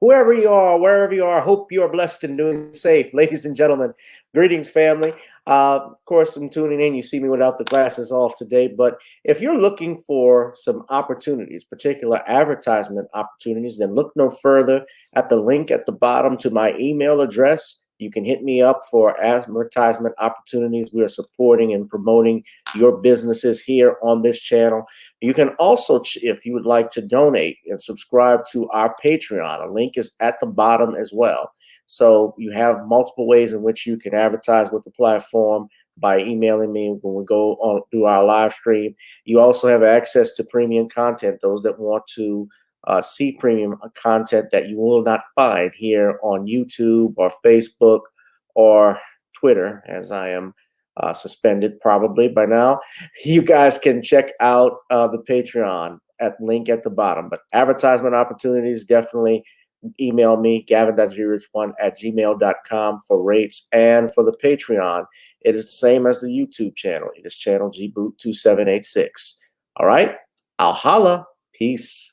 whoever you are, wherever you are, hope you are blessed and doing safe. Ladies and gentlemen, greetings, family. Of course, I'm tuning in. You see me without the glasses off today, but if you're looking for some opportunities, particular advertisement opportunities, then look no further at the link at the bottom to my email address. You can hit me up for advertisement opportunities. We are supporting and promoting your businesses here on this channel. You can also, if you would like to donate and subscribe to our Patreon, a link is at the bottom as well. So you have multiple ways in which you can advertise with the platform by emailing me when we go on through our live stream. You also have access to premium content, those that want to see premium content that you will not find here on YouTube or Facebook or Twitter, as I am suspended probably by now. You guys can check out the Patreon at link at the bottom. But advertisement opportunities, definitely email me, gavin.grich1@gmail.com for rates. And for the Patreon, it is the same as the YouTube channel. It is channel gboot2786. All right, I'll holla. Peace.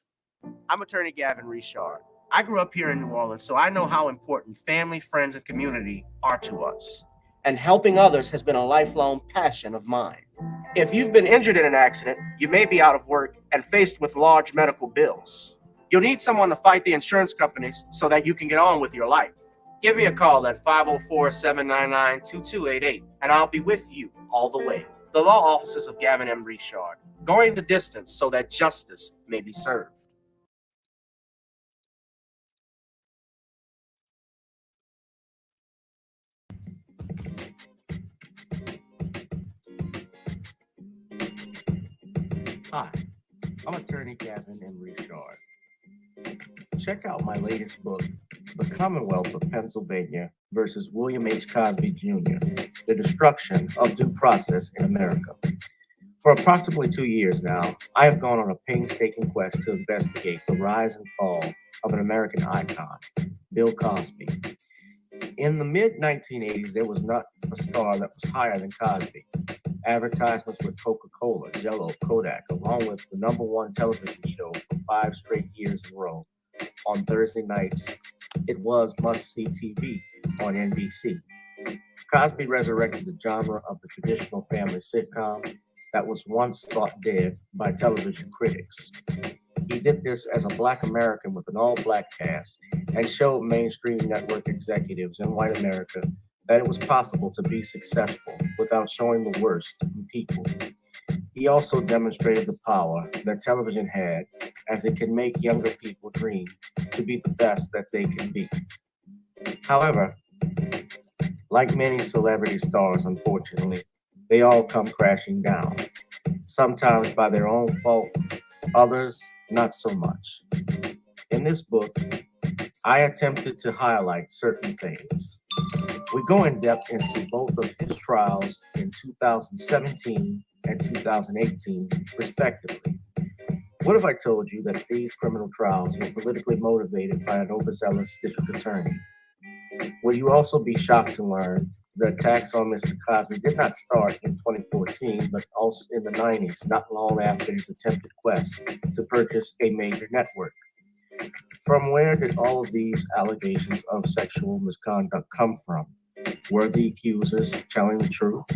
I'm attorney Gavin Richard. I grew up here in New Orleans, so I know how important family, friends, and community are to us. And helping others has been a lifelong passion of mine. If you've been injured in an accident, you may be out of work and faced with large medical bills. You'll need someone to fight the insurance companies so that you can get on with your life. Give me a call at 504-799-2288, and I'll be with you all the way. The law offices of Gavin M. Richard, going the distance so that justice may be served. Hi, I'm attorney Gavin M. Richard. Check out my latest book, The Commonwealth of Pennsylvania versus William H. Cosby Jr., The Destruction of Due Process in America. For approximately 2 years now, I have gone on a painstaking quest to investigate the rise and fall of an American icon, Bill Cosby. In the mid-1980s, there was not a star that was higher than Cosby. Advertisements with Coca-Cola, Jell-O, Kodak, along with the #1 television show for 5 straight years in a row. On Thursday nights, it was must-see TV on NBC. Cosby resurrected the genre of the traditional family sitcom that was once thought dead by television critics. He did this as a Black American with an all-Black cast and showed mainstream network executives in white America that it was possible to be successful without showing the worst in people. He also demonstrated the power that television had, as it can make younger people dream to be the best that they can be. However, like many celebrity stars, unfortunately, they all come crashing down, sometimes by their own fault, others not so much. In this book, I attempted to highlight certain things. We go in depth into both of his trials in 2017 and 2018, respectively. What if I told you that these criminal trials were politically motivated by an overzealous district attorney? Will you also be shocked to learn the attacks on Mr. Cosby did not start in 2014, but also in the 90s, not long after his attempted quest to purchase a major network? From where did all of these allegations of sexual misconduct come from? Were the accusers telling the truth?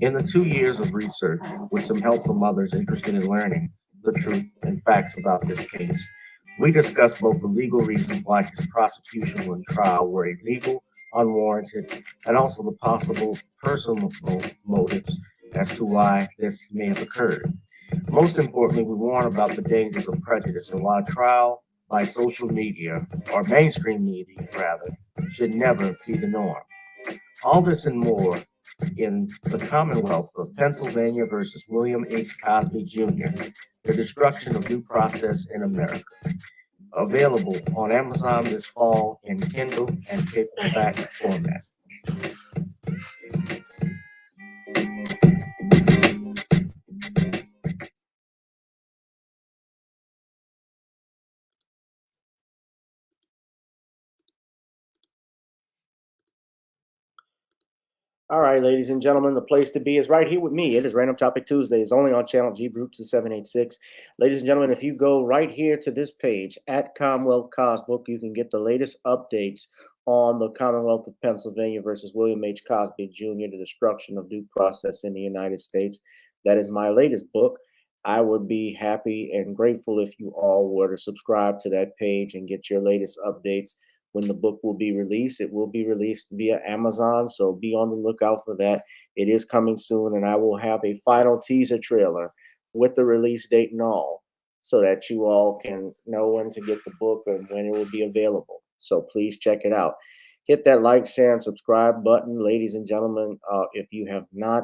In the 2 years of research, with some help from others interested in learning the truth and facts about this case, we discussed both the legal reasons why his prosecution and trial were illegal, unwarranted, and also the possible personal motives as to why this may have occurred. Most importantly, we warn about the dangers of prejudice and why trial by social media, or mainstream media rather, should never be the norm. All this and more in The Commonwealth of Pennsylvania versus William H. Cosby Jr., The Destruction of Due Process in America. Available on Amazon this fall in Kindle and paperback format. All right, ladies and gentlemen, the place to be is right here with me. It is Random Topic Tuesdays, only on channel G Group 2786. Ladies and gentlemen, if you go right here to this page at Commonwealth Cosbook, you can get the latest updates on the Commonwealth of Pennsylvania versus William H. Cosby Jr., The Destruction of Due Process in the United States. That is my latest book. I would be happy and grateful if you all were to subscribe to that page and get your latest updates when the book will be released. It will be released via Amazon, so be on the lookout for that. It is coming soon, and I will have a final teaser trailer with the release date and all, so that you all can know when to get the book and when it will be available. So please check it out. Hit that like, share, and subscribe button, ladies and gentlemen. If you have not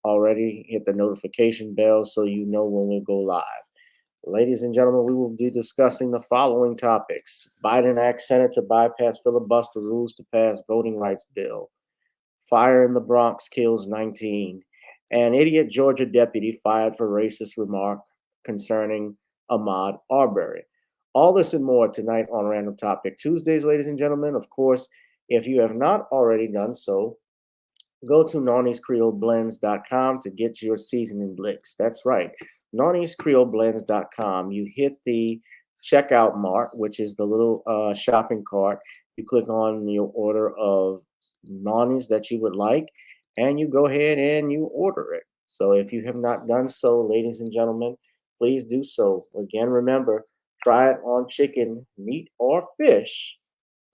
already, hit the notification bell so you know when we go live. Ladies and gentlemen, we will be discussing the following topics. Biden asks Senate to bypass filibuster rules to pass voting rights bill. Fire in the Bronx kills 19. An idiot Georgia deputy fired for racist remark concerning Ahmaud Arbery. All this and more tonight on Random Topic Tuesdays, ladies and gentlemen. Of course, if you have not already done so, go to NawniesCreoleBlends.com to get your seasoning licks. That's right, NawniesCreoleBlends.com. You hit the checkout mark, which is the little shopping cart. You click on your order of Nawnies that you would like, and you go ahead and you order it. So if you have not done so, ladies and gentlemen, please do so. Again, remember, try it on chicken, meat, or fish.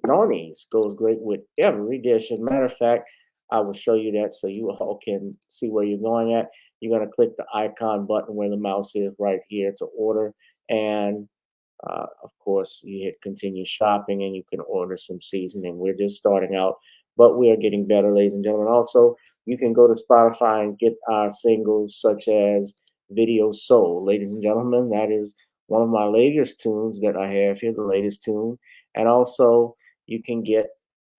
Nonies goes great with every dish. As a matter of fact, I will show you that so you all can see where you're going at. You're going to click the icon button where the mouse is right here to order. And of course, you hit continue shopping and you can order some seasoning. We're just starting out, but we are getting better, ladies and gentlemen. Also, you can go to Spotify and get our singles such as Video Soul. Ladies and gentlemen, that is one of my latest tunes that I have here, the latest tune. And also, you can get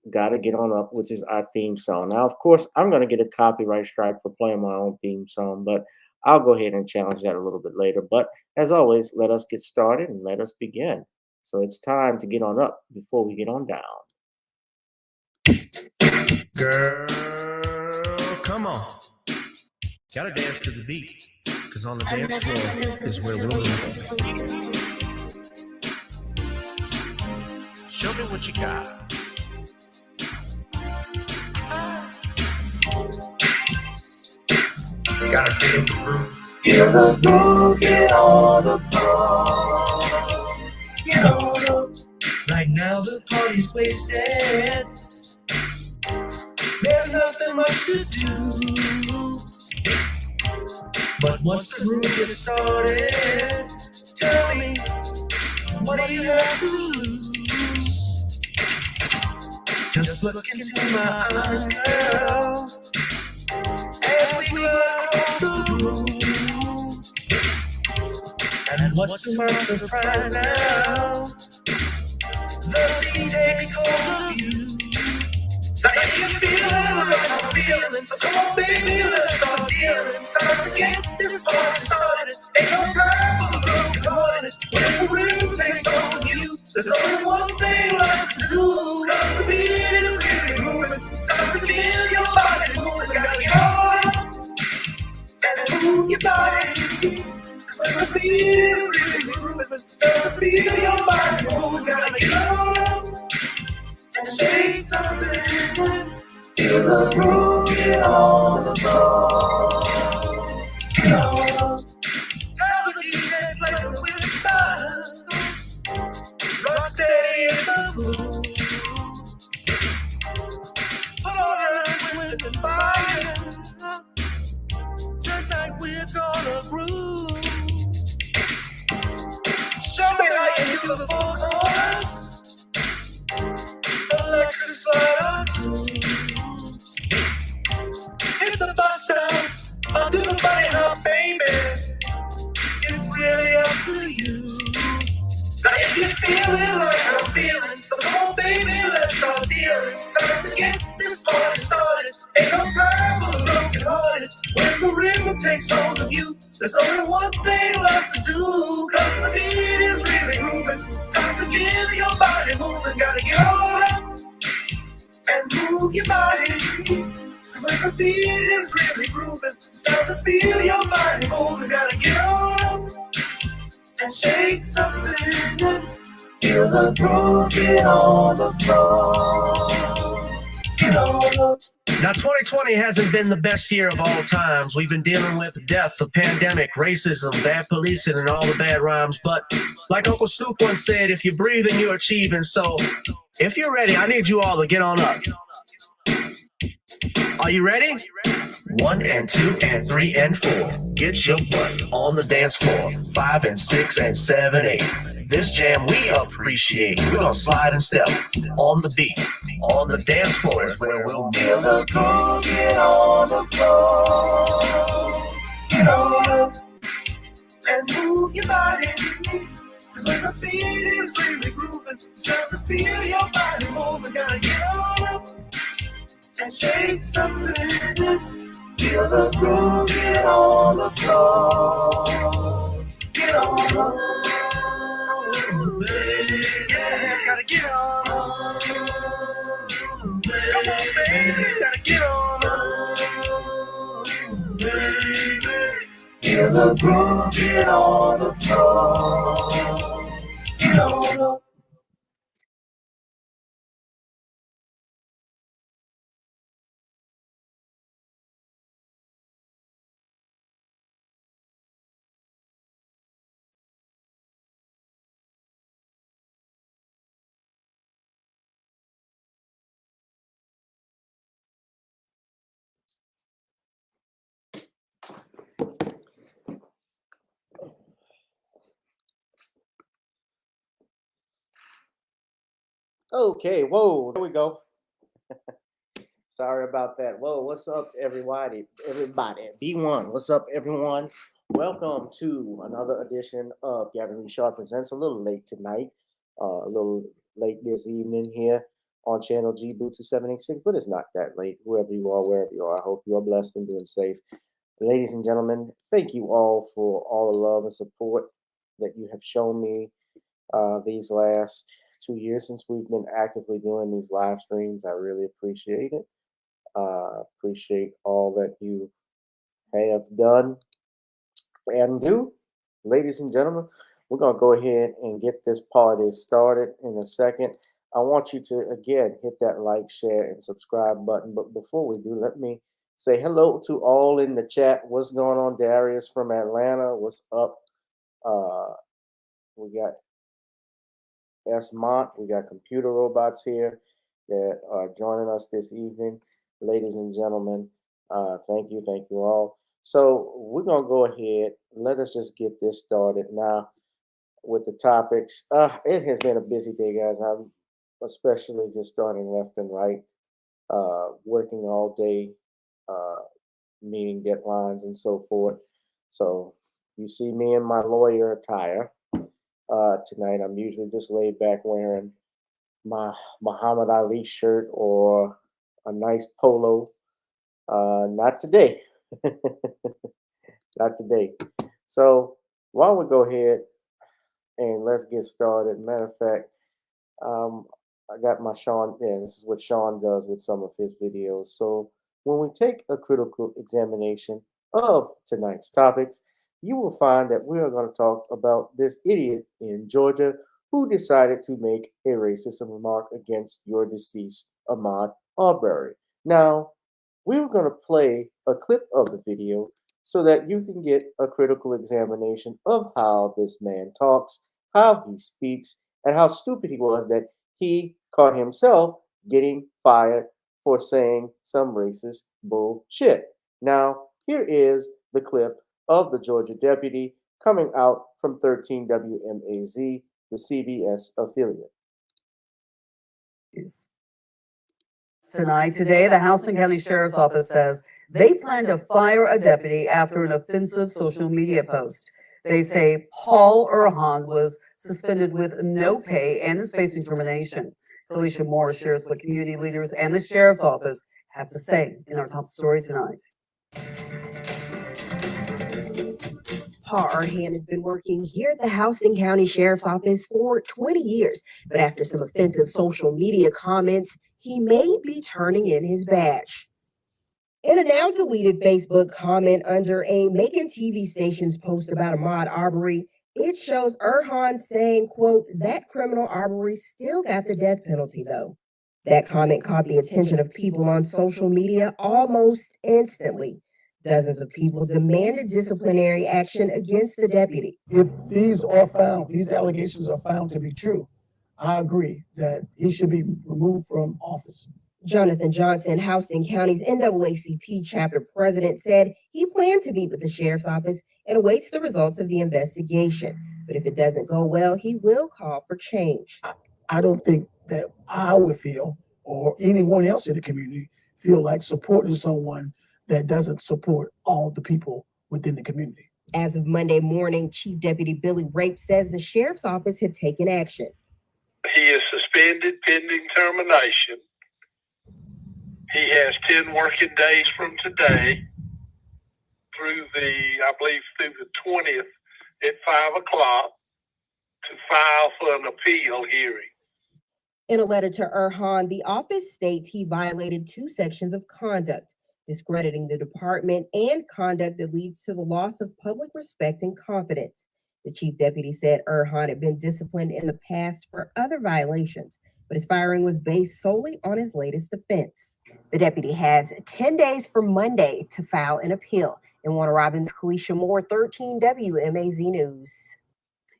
Gotta Get On Up, which is our theme song. Now, of course, I'm going to get a copyright strike for playing my own theme song, but I'll go ahead and challenge that a little bit later. But as always, let us get started and let us begin. So it's time to get on up before we get on down. Girl, come on. Gotta dance to the beat, because on the dance floor is where we'll move. Show me what you got. You gotta feel the groove. Feel the groove, get on the floor. Get on up. Right now the party's wasted. There's nothing much to do. But once the groove gets started, tell me, what do you have to lose? Just look into my eyes, girl, as we go across the room. And what's to my surprise now, the beat takes hold of you. Now if you feel it like I'm feeling, so come on baby, let's start dealing. Time to get this party started. Ain't no time for the broken hearted. When the rhythm takes hold of you, there's only one thing left to do. Cause the beat is really moving. Time to feel your body moving. Gotta get on and move your body. Cause the beat is really moving. Time to feel your body moving. Gotta get on and say something. Feel the groove, get on the floor. Get on. Tell the DJ play with style. Rock steady in the groove. Put on with the fire. Tonight we're gonna groove. Show me how you do the full chorus. Electric slide on two. Hit the bus down, I'll do the body hop, baby. It's really up to you. Now if you feel it like I'm feeling, so come on baby, let's start dealing. Time to get this party started. Ain't no time for the broken hearted. When the rhythm takes hold of you, there's only one thing left to do. Cause the beat is really moving. Time to get your body moving. Gotta get on up and move your body. Cause when the beat is really grooving, start to feel your body moving. Gotta get on up and shake something. Feel the groove, get on the floor. Get on up. Now, 2020 hasn't been the best year of all times. We've been dealing with death, the pandemic, racism, bad policing, and all the bad rhymes. But like Uncle Snoop once said, if you're breathing, you're achieving. So if you're ready, I need you all to get on up. Are you ready? 1 and 2 and 3 and 4. Get your butt on the dance floor. 5 and 6 and 7, 8. This jam we appreciate. We're gonna slide and step on the beat. On the dance floor is where we'll feel the groove, get on the floor. Get on up and move your body. Cause when the beat is really grooving, start to feel your body moving. Gotta get on up and shake something. Feel the groove, get on the floor. Get on up. Yeah, gotta get on. Come on, baby, gotta get on. Feel the groove, get on the floor. Get on up. Okay, whoa, there we go. Sorry about that. Whoa, what's up, everybody? Everybody, B1, what's up, everyone? Welcome to another edition of Gavin Richard Presents. A little late tonight, a little late this evening here on Channel G Boot 2786, but it's not that late. Whoever you are, wherever you are, I hope you are blessed and doing safe. Ladies and gentlemen, thank you all for all the love and support that you have shown me these last 2 years since we've been actively doing these live streams. I really appreciate it. Appreciate all that you have done and do. Ladies and gentlemen, we're going to go ahead and get this party started in a second. I want you to, again, hit that like, share, and subscribe button. But before we do, let me say hello to all in the chat. What's going on, Darius from Atlanta? What's up? We got Ahmaud. We got computer robots here that are joining us this evening. Ladies and gentlemen, thank you all. So we're going to go ahead. Let us just get this started now with the topics. It has been a busy day, guys. I'm especially just starting left and right, working all day, meeting deadlines and so forth. So you see me in my lawyer attire. Tonight, I'm usually just laid back wearing my Muhammad Ali shirt or a nice polo. Not today. Not today. So while we go ahead and let's get started. Matter of fact, I got my Sean. Yeah, this is what Sean does with some of his videos. So when we take a critical examination of tonight's topics, you will find that we are going to talk about this idiot in Georgia who decided to make a racist remark against your deceased Ahmaud Arbery. Now, we were going to play a clip of the video so that you can get a critical examination of how this man talks, how he speaks, and how stupid he was that he caught himself getting fired for saying some racist bullshit. Now, here is the clip of the Georgia deputy coming out from 13 WMAZ, the CBS affiliate. Today, the Houston County Sheriff's Office says they plan to fire a deputy after an offensive social media post. They say Paul Erhan was suspended with no pay and is facing termination. Felicia Moore shares what community leaders and the Sheriff's Office have to say in our top story tonight. Paul Erhan has been working here at the Houston County Sheriff's Office for 20 years, but after some offensive social media comments, he may be turning in his badge. In a now deleted Facebook comment under a Macon TV station's post about Ahmaud Arbery, it shows Erhan saying, quote, that criminal Arbery still got the death penalty though. That comment caught the attention of people on social media almost instantly. Dozens of people demanded disciplinary action against the deputy. If these allegations are found to be true, I agree that he should be removed from office. Jonathan Johnson, Houston County's NAACP chapter president, said he planned to meet with the sheriff's office and awaits the results of the investigation. But if it doesn't go well, he will call for change. I don't think that I would feel, or anyone else in the community, feel like supporting someone that doesn't support all the people within the community. As of Monday morning, Chief Deputy Billy Rape says the sheriff's office had taken action. He is suspended pending termination. He has 10 working days from today through through the 20th at 5 o'clock to file for an appeal hearing. In a letter to Erhan, the office states he violated 2 sections of conduct, discrediting the department and conduct that leads to the loss of public respect and confidence. The chief deputy said Erhan had been disciplined in the past for other violations, but his firing was based solely on his latest offense. The deputy has 10 days from Monday to file an appeal. In Warner Robins, Kalisha Moore, 13 WMAZ News.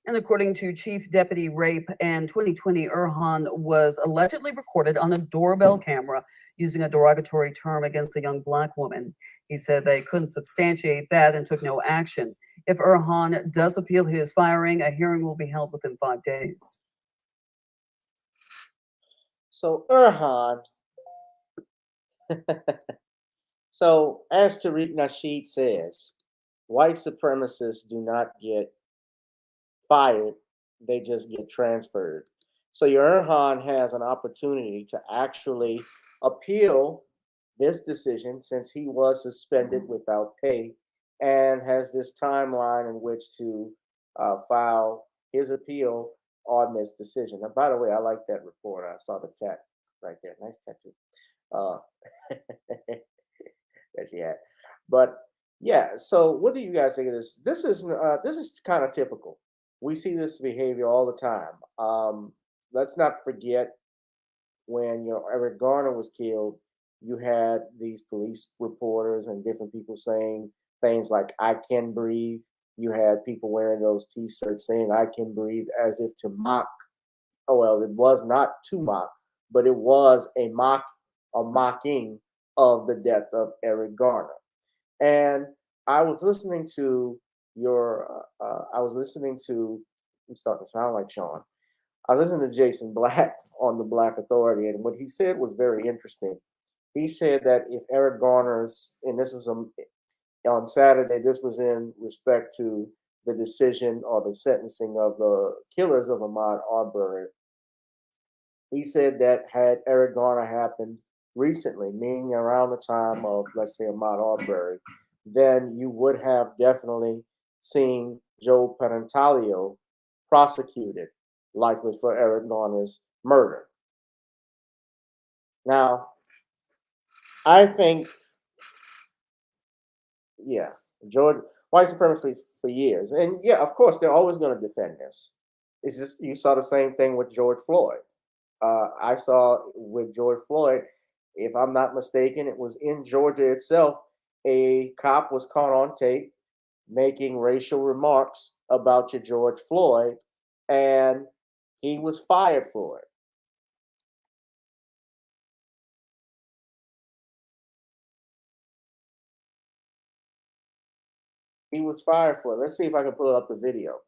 And according to Chief Deputy Rape, in 2020, Erhan was allegedly recorded on a doorbell camera using a derogatory term against a young Black woman. He said they couldn't substantiate that and took no action. If Erhan does appeal his firing, a hearing will be held within 5 days. So Erhan, so as Tariq Nasheed says, white supremacists do not get fired, they just get transferred. So your Erhan has an opportunity to actually appeal this decision since he was suspended without pay and has this timeline in which to file his appeal on this decision. And by the way, I like that report. I saw the tat right there. Nice tattoo. That she had. But yeah, so what do you guys think of this? This is kind of typical. We see this behavior all the time. Let's not forget when Eric Garner was killed, you had these police reporters and different people saying things like "I can breathe." You had people wearing those T-shirts saying "I can breathe" as if to mock. Oh well, it was not to mock, but it was a mocking of the death of Eric Garner. And I was listening to I'm starting to sound like Sean. I was listening to Jason Black on the Black Authority, and what he said was very interesting. He said that if Eric Garner's, and this was on Saturday, this was in respect to the decision or the sentencing of the killers of Ahmaud Arbery. He said that had Eric Garner happened recently, meaning around the time of, let's say, Ahmaud Arbery, then you would have definitely seen Joe Parentalio prosecuted, likely for Eric Garner's murder. Now, I think, yeah, George, white supremacy for years, and yeah, of course, they're always going to defend this. It's just you saw the same thing with George Floyd. I saw with George Floyd, if I'm not mistaken, it was in Georgia itself. A cop was caught on tape making racial remarks about your George Floyd, and he was fired for it. He was fired for it. Let's see if I can pull up the video.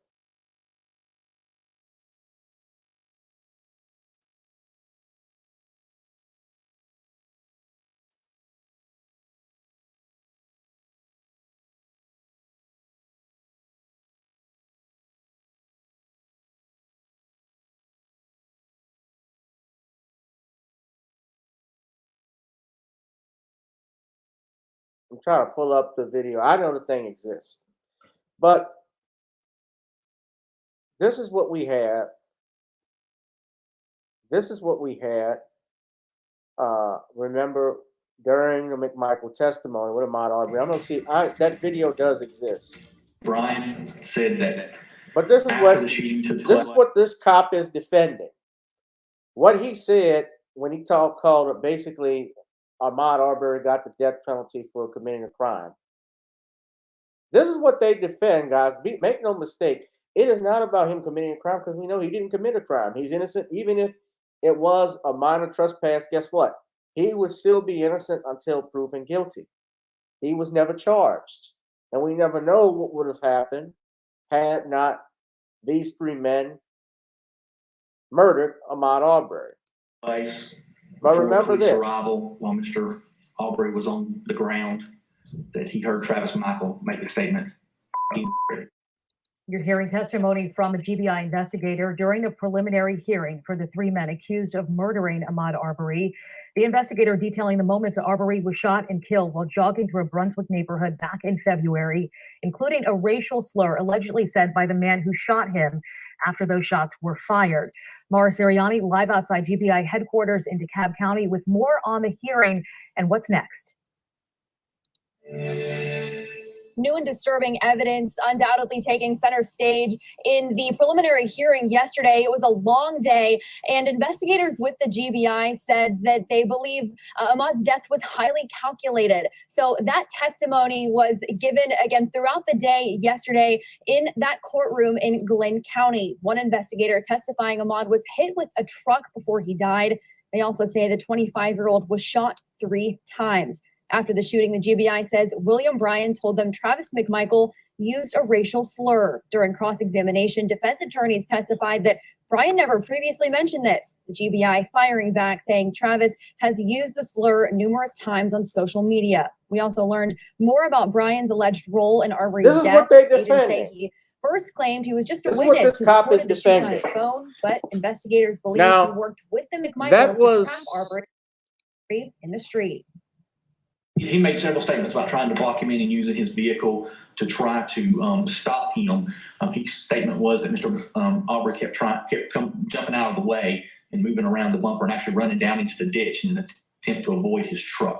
I'm trying to pull up the video. I know the thing exists. But this is what we had. This is what we had. Remember during the McMichael testimony with Ahmaud Arbery. I'm gonna see. That video does exist. Brian said that But this is after the shooting took place, this is what this cop is defending. What he said when he called it basically Ahmaud Arbery got the death penalty for committing a crime. This is what they defend, guys. Make no mistake. It is not about him committing a crime because we know he didn't commit a crime. He's innocent. Even if it was a minor trespass, guess what? He would still be innocent until proven guilty. He was never charged. And we never know what would have happened had not these three men murdered Ahmaud Arbery. But remember this. Arrival, while Mr. Arbery was on the ground, that he heard Travis Michael make the statement. You're hearing testimony from a GBI investigator during the preliminary hearing for the three men accused of murdering Ahmaud Arbery. The investigator detailing the moments that Arbery was shot and killed while jogging through a Brunswick neighborhood back in February, including a racial slur allegedly said by the man who shot him after those shots were fired. Mara Siriani live outside GBI headquarters in DeKalb County with more on the hearing and what's next. New and disturbing evidence undoubtedly taking center stage in the preliminary hearing yesterday. It was a long day, and investigators with the GBI said that they believe Ahmaud's death was highly calculated. So that testimony was given again throughout the day yesterday in that courtroom in Glenn County. One investigator testifying Ahmaud was hit with a truck before he died. They also say the 25-year-old was shot 3 times. After the shooting, the GBI says William Bryan told them Travis McMichael used a racial slur. During cross-examination, defense attorneys testified that Bryan never previously mentioned this. The GBI firing back, saying Travis has used the slur numerous times on social media. We also learned more about Bryan's alleged role in Arbery's death. This is what they defended. He first claimed he was just a This is witness what this who cop is recorded the shooting on his defending. phone, but investigators believe Now, he worked with the McMichaels that to was trap Arbery in the street. He made several statements about trying to block him in and using his vehicle to try to stop him. His statement was that Mr. Arbery kept jumping out of the way and moving around the bumper and actually running down into the ditch in an attempt to avoid his truck.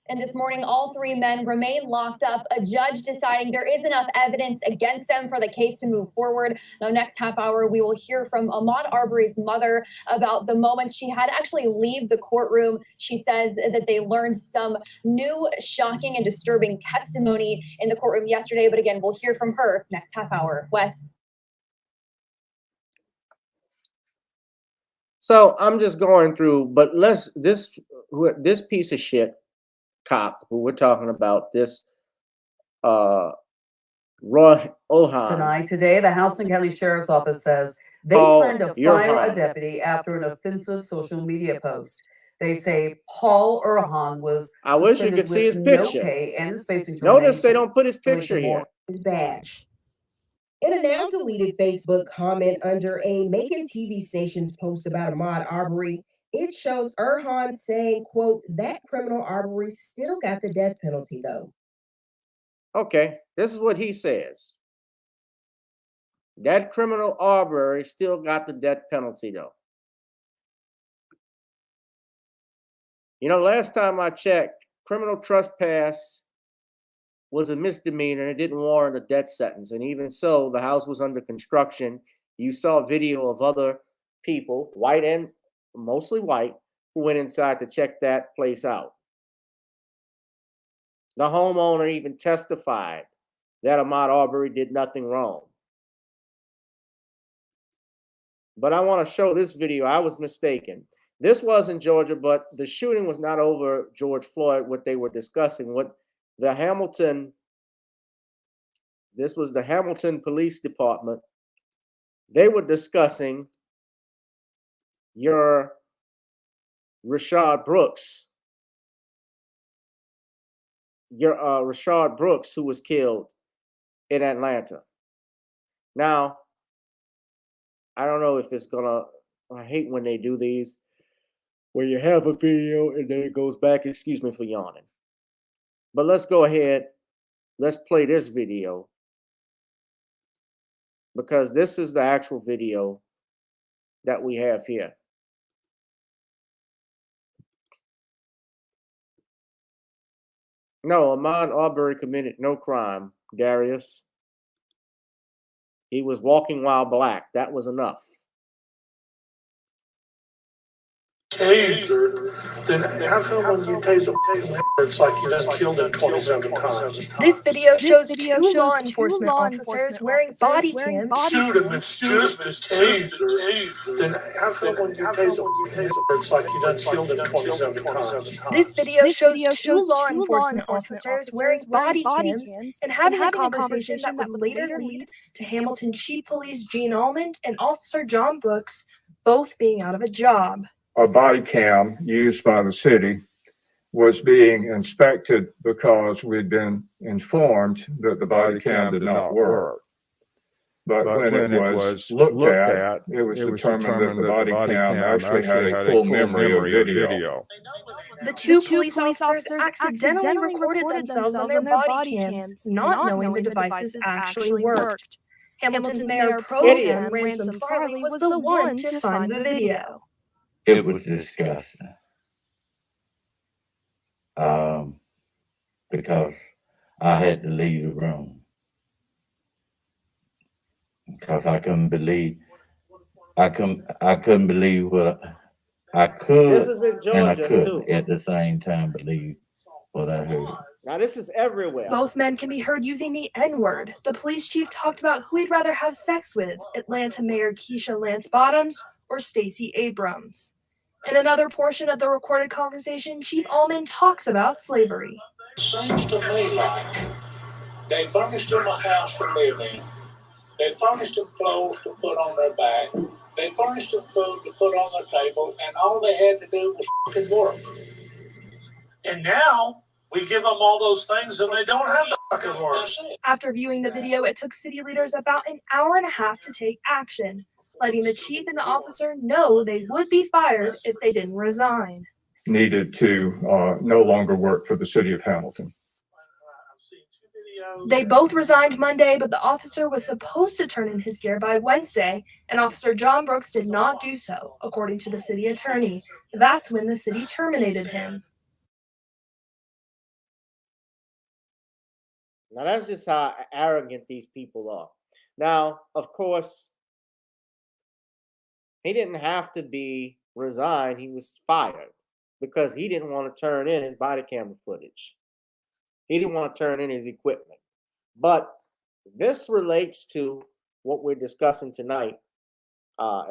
And this morning, all 3 men remain locked up. A judge deciding there is enough evidence against them for the case to move forward. Now, next half hour, we will hear from Ahmaud Arbery's mother about the moments she had to actually leave the courtroom. She says that they learned some new, shocking, and disturbing testimony in the courtroom yesterday. But again, we'll hear from her next half hour. Wes. So I'm just going through, but this piece of shit cop who we're talking about, this Roy Ohan. Tonight, today, the Houston County Sheriff's Office says they plan to fire a deputy after an offensive social media post. They say Paul Urhan was I wish you could see his picture. No pay and is facing Notice they don't put his picture here. His badge. In a now deleted Facebook comment under a Macon TV station's post about Ahmaud Arbery, it shows Urhan saying, quote, that criminal Arbery still got the death penalty, though. Okay, this is what he says. That criminal Arbery still got the death penalty, though. You know, last time I checked, criminal trespass was a misdemeanor and it didn't warrant a death sentence. And even so, the house was under construction. You saw video of other people, white and mostly white, who went inside to check that place out. The homeowner even testified that Ahmaud Arbery did nothing wrong. But I want to show this video. I was mistaken. This was in Georgia, but the shooting was not over George Floyd, what they were discussing. What the Hamilton, this was the Hamilton Police Department. They were discussing your Rayshard Brooks. Your Rayshard Brooks, who was killed in Atlanta. Now, I don't know if it's gonna, I hate when they do these, where you have a video and then it goes back. Excuse me for yawning. But let's go ahead. Let's play this video, because this is the actual video that we have here. No, Ahmaud Arbery committed no crime, Darius. He was walking while black. That was enough. Tasered, then how come when you taser it's like you done killed him 27 times? This video shows two law enforcement officers wearing body cams. Shoot him, it's just a taser. Then how come when you taser it's like you done killed him 27 times? This video shows two law enforcement officers wearing body cams and having a conversation that would later lead to Hamilton Chief Police Gene Allman and Officer John Brooks both being out of a job. A body cam used by the city was being inspected because we'd been informed that the body cam did not work. But when it was looked at, it was determined that the body cam actually had a full memory of video. The two police officers accidentally recorded themselves on their body cams, not knowing the devices actually worked. Hamilton's Mayor Pro Tem Ransom Farley was the one to find the video. It was disgusting. Because I had to leave the room. Because I couldn't believe what I could. This is in Georgia, and I could too. at the same time believe what I heard. Now, this is everywhere. Both men can be heard using the N-word. The police chief talked about who he'd rather have sex with, Atlanta Mayor Keisha Lance Bottoms or Stacey Abrams. In another portion of the recorded conversation, Chief Allman talks about slavery. It seems to me like they furnished them a house to live in. They furnished them clothes to put on their back. They furnished them food to put on their table, and all they had to do was fucking work. And now we give them all those things and they don't have to fucking work. After viewing the video, it took city leaders about an hour and a half to take action, letting the chief and the officer know they would be fired if they didn't resign. Needed to no longer work for the city of Hamilton. They both resigned Monday, but the officer was supposed to turn in his gear by Wednesday, and Officer John Brooks did not do so, according to the city attorney. That's when the city terminated him. Now, that's just how arrogant these people are. Now, of course, he didn't have to be resigned. He was fired because he didn't want to turn in his body camera footage. He didn't want to turn in his equipment. But this relates to what we're discussing tonight.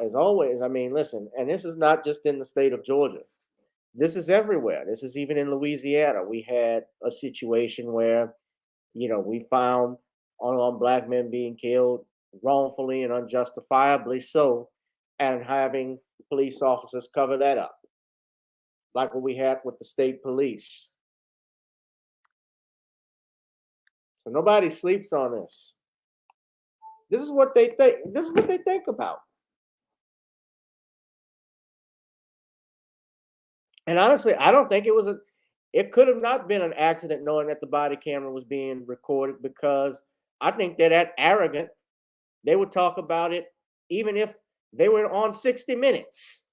As always, I mean, listen, and this is not just in the state of Georgia. This is everywhere. This is even in Louisiana. We had a situation where, we found unarmed black men being killed wrongfully and unjustifiably so, and having police officers cover that up, like what we had with the state police. So nobody sleeps on this. This is what they think. This is what they think about. And honestly, I don't think it could have not been an accident knowing that the body camera was being recorded, because I think they're that arrogant. They would talk about it even if they were on 60 Minutes.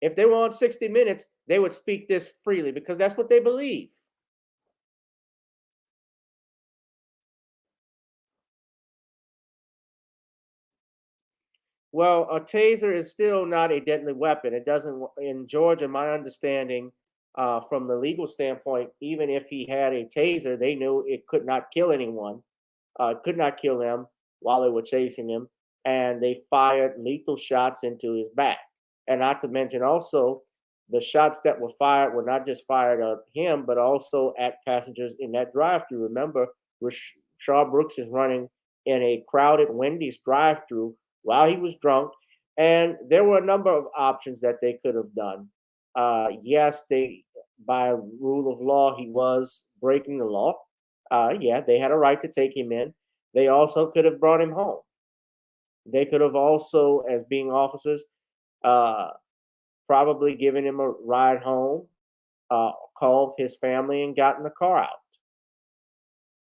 If they were on 60 Minutes, they would speak this freely because that's what they believe. Well, a taser is still not a deadly weapon. It doesn't, in Georgia, my understanding, from the legal standpoint, even if he had a taser, they knew it could not kill anyone, could not kill them while they were chasing him. And they fired lethal shots into his back. And not to mention also, the shots that were fired were not just fired at him, but also at passengers in that drive-thru. Remember, Rashard Brooks is running in a crowded Wendy's drive-thru while he was drunk, and there were a number of options that they could have done. Yes, by rule of law, he was breaking the law. Yeah, they had a right to take him in. They also could have brought him home. They could have also, as being officers, probably given him a ride home, called his family, and gotten the car out.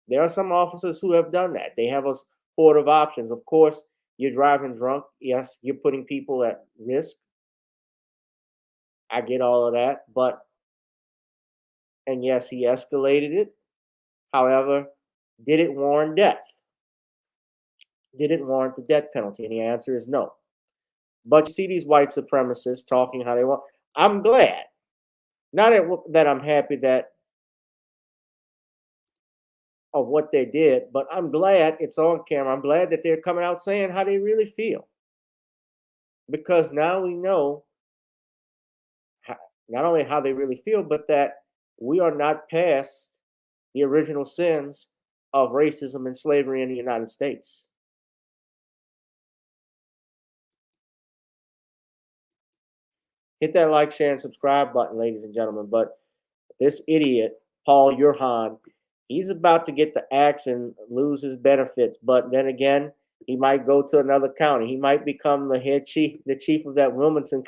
There are some officers who have done that. They have a horde of options. Of course, you're driving drunk. Yes, you're putting people at risk. I get all of that. But And yes, he escalated it. However, did it warrant death? Did it warrant the death penalty? And the answer is no. But you see these white supremacists talking how they want. I'm glad. Not that I'm happy that of what they did, but I'm glad it's on camera. I'm glad that they're coming out saying how they really feel. Because now we know not only how they really feel, but that we are not past the original sins of racism and slavery in the United States. Hit that like, share, and subscribe button, ladies and gentlemen. But this idiot, Paul Urhan, he's about to get the axe and lose his benefits. But then again, he might go to another county. He might become the head chief, the chief of that Wilmington,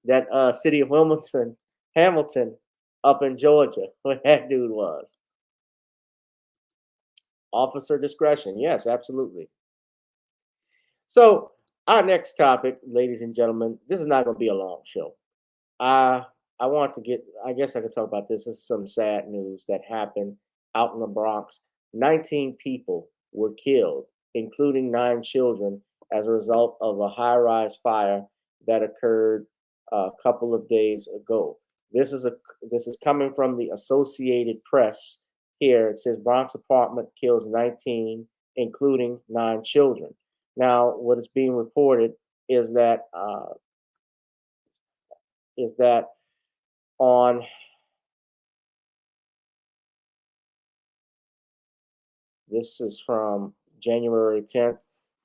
that city of Wilmington, Hamilton, up in Georgia, where that dude was. Officer discretion. Yes, absolutely. So our next topic, ladies and gentlemen, this is not going to be a long show. I want to get, I guess I could talk about this. This is some sad news that happened out in the Bronx. 19 people were killed, including 9 children, as a result of a high-rise fire that occurred a couple of days ago. This is coming from the Associated Press. Here it says Bronx apartment kills 19, including 9 children. Now, what is being reported is that on this is from January 10th,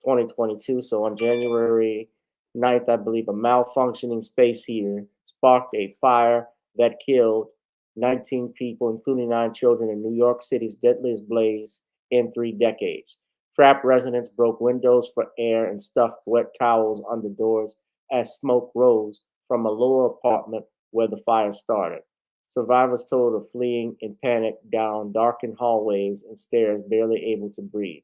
2022. So on January 9th, I believe, a malfunctioning space heater sparked a fire that killed 19 people, including 9 children, in New York City's deadliest blaze in 3 decades. Trapped residents broke windows for air and stuffed wet towels under doors as smoke rose from a lower apartment where the fire started. Survivors told of fleeing in panic down darkened hallways and stairs, barely able to breathe.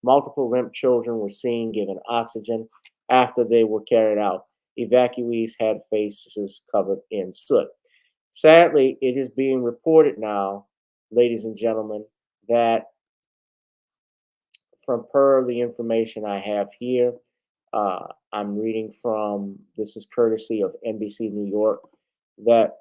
Multiple limp children were seen given oxygen after they were carried out. Evacuees had faces covered in soot. Sadly, it is being reported now, ladies and gentlemen, that from per the information I have here, I'm reading from, this is courtesy of NBC New York, that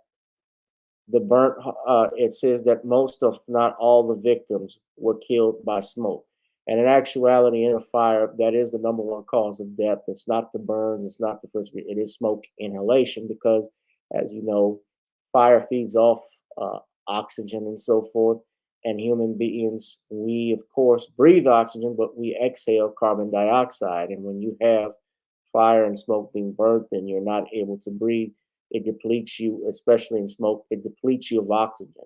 it says that most, if not all, the victims were killed by smoke. And in actuality, in a fire, that is the number one cause of death. It's not the burn, it's not the first, it is smoke inhalation, because, as you know, fire feeds off oxygen and so forth. And human beings, we of course breathe oxygen, but we exhale carbon dioxide. And when you have fire and smoke being burnt, then you're not able to breathe. It depletes you, especially in smoke, it depletes you of oxygen.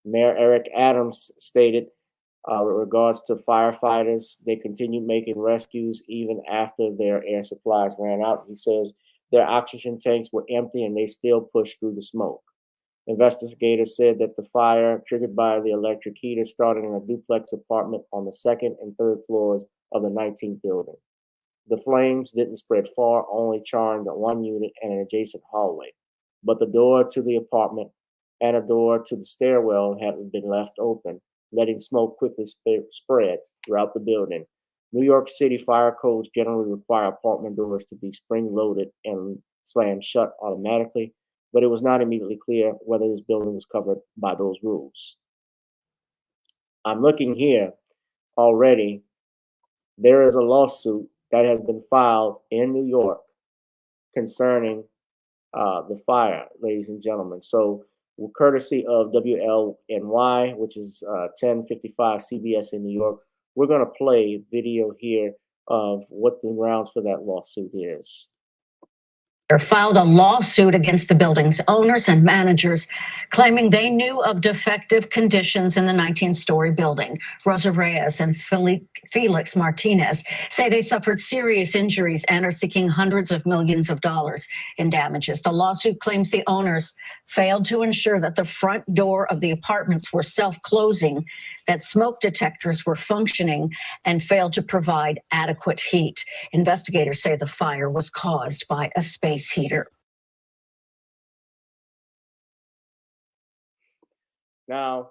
Mayor Eric Adams stated, with regards to firefighters, they continued making rescues even after their air supplies ran out. He says their oxygen tanks were empty and they still pushed through the smoke. Investigators said that the fire, triggered by the electric heater, started in a duplex apartment on the 2nd and 3rd floors of the 19th building. The flames didn't spread far, only charring the one unit and an adjacent hallway. But the door to the apartment and a door to the stairwell had been left open, letting smoke quickly spread throughout the building. New York City fire codes generally require apartment doors to be spring-loaded and slammed shut automatically, but it was not immediately clear whether this building was covered by those rules. I'm looking here already. There is a lawsuit that has been filed in New York concerning the fire, ladies and gentlemen. So, courtesy of WLNY, which is 1055 CBS in New York, we're going to play video here of what the grounds for that lawsuit is. Filed a lawsuit against the building's owners and managers, claiming they knew of defective conditions in the 19-story building. Rosa Reyes and Felix Martinez say they suffered serious injuries and are seeking hundreds of millions of dollars in damages. The lawsuit claims the owners failed to ensure that the front door of the apartments were self-closing, that smoke detectors were functioning, and failed to provide adequate heat. Investigators say the fire was caused by a space heater. Now,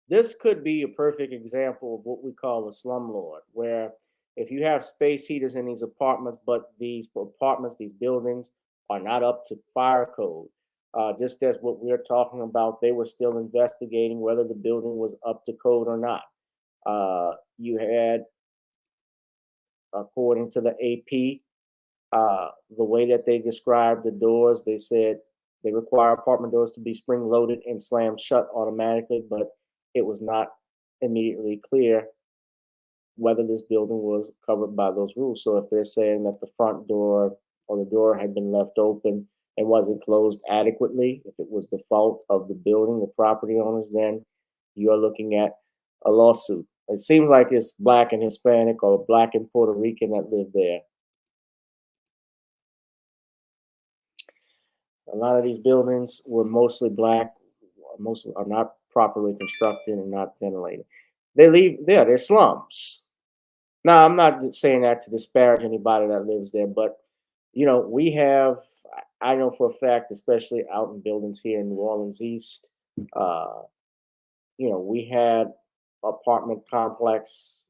this could be a perfect example of what we call a slumlord, where if you have space heaters in these apartments, but these apartments, these buildings are not up to fire code, just as what we're talking about, they were still investigating whether the building was up to code or not. You had, according to the AP, the way that they described the doors, they said they require apartment doors to be spring loaded and slammed shut automatically, but it was not immediately clear whether this building was covered by those rules. So if they're saying that the front door or the door had been left open and wasn't closed adequately, if it was the fault of the building, the property owners, then you're looking at a lawsuit. It seems like it's black and Hispanic or black and Puerto Rican that live there. A lot of these buildings were mostly black, most are not properly constructed and not ventilated. They're slums. Now, I'm not saying that to disparage anybody that lives there, but we have, I know for a fact, especially out in buildings here in New Orleans East, uh, we had apartment complex.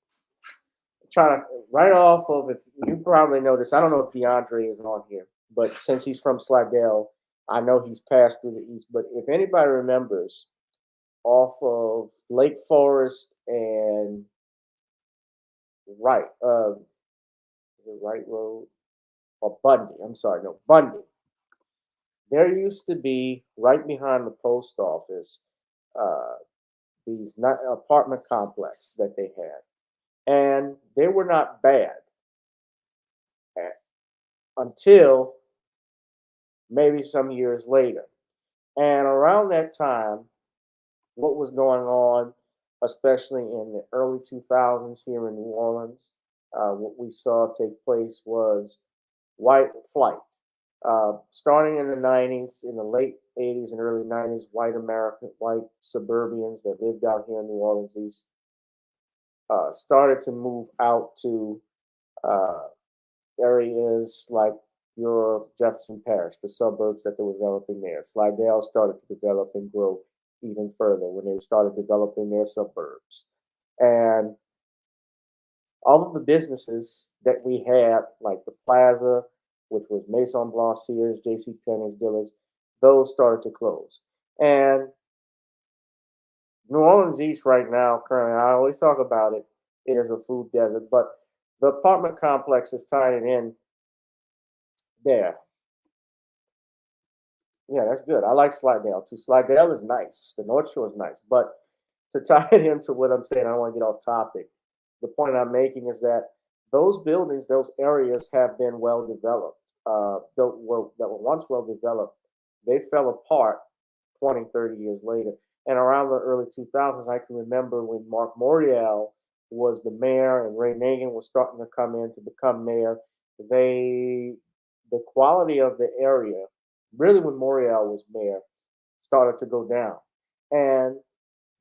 Trying to right off of it, you probably noticed. I don't know if DeAndre is on here, but since he's from Slidell, I know he's passed through the east. But if anybody remembers, off of Lake Forest and Wright, is it Wright Road or Bundy? I'm sorry, no, Bundy. There used to be right behind the post office these not apartment complex that they had, and they were not bad until maybe some years later. And around that time, what was going on, especially in the early 2000s here in New Orleans, what we saw take place was white flight. Starting in the 90s, in the late 80s and early 90s, white suburbians that lived out here in New Orleans East started to move out to uh, areas like your Jefferson Parish, the suburbs that they were developing there. Slidell started to develop and grow even further when they started developing their suburbs. And all of the businesses that we had, like the Plaza, which was Maison Blanc, Sears, J.C. Penney's, Dillard's, those started to close. And New Orleans East right now, currently, I always talk about it, it is a food desert, but the apartment complex is tying in there. Yeah, that's good. I like Slidell too. Slidell is nice. The North Shore is nice. But to tie it into what I'm saying, I don't want to get off topic. The point I'm making is that those buildings, those areas have been well developed. That were once well developed, they fell apart 20, 30 years later. And around the early 2000s, I can remember when Mark Morial was the mayor and Ray Nagin was starting to come in to become mayor. The quality of the area, really when Morial was mayor, started to go down. And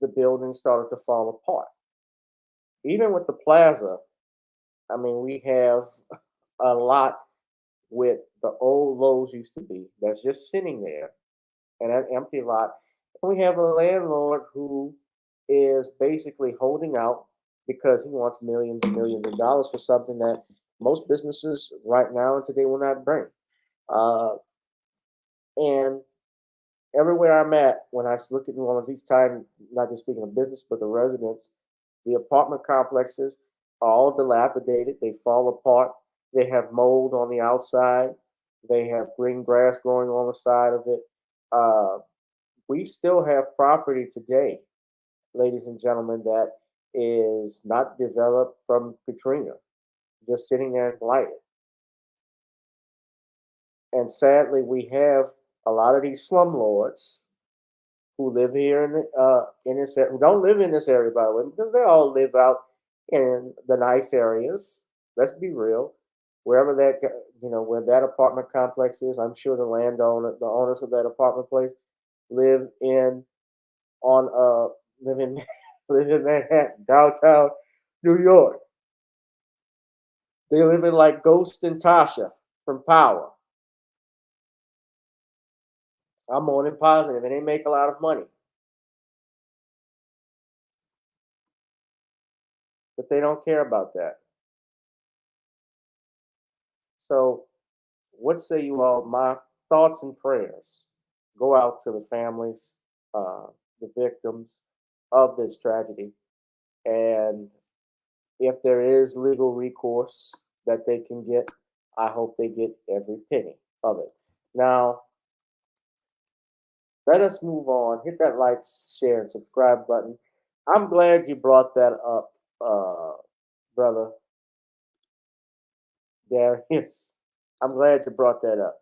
the buildings started to fall apart. Even with the plaza, I mean, we have a lot with the old Lowe's used to be that's just sitting there and an empty lot. And we have a landlord who is basically holding out because he wants millions and millions of dollars for something that most businesses right now and today will not bring. Uh, and everywhere I'm at, when I look at New Orleans East time, not just speaking of business, but the residents, the apartment complexes are all dilapidated. They fall apart. They have mold on the outside. They have green grass growing on the side of it. Uh, we still have property today, ladies and gentlemen, that is not developed from Katrina, just sitting there and blighted. And sadly, we have a lot of these slumlords who live here in this area, who don't live in this area, by the way, because they all live out in the nice areas. Let's be real. Wherever that where that apartment complex is, I'm sure the owners of that apartment place live in on live in live in Manhattan, downtown New York. They live in like Ghost and Tasha from Power. I'm more than positive, and they make a lot of money. But they don't care about that. So, what say you all? My thoughts and prayers go out to the families, the victims of this tragedy. And if there is legal recourse that they can get, I hope they get every penny of it. Now, let us move on. Hit that like, share, and subscribe button. I'm glad you brought that up, brother Darius. I'm glad you brought that up.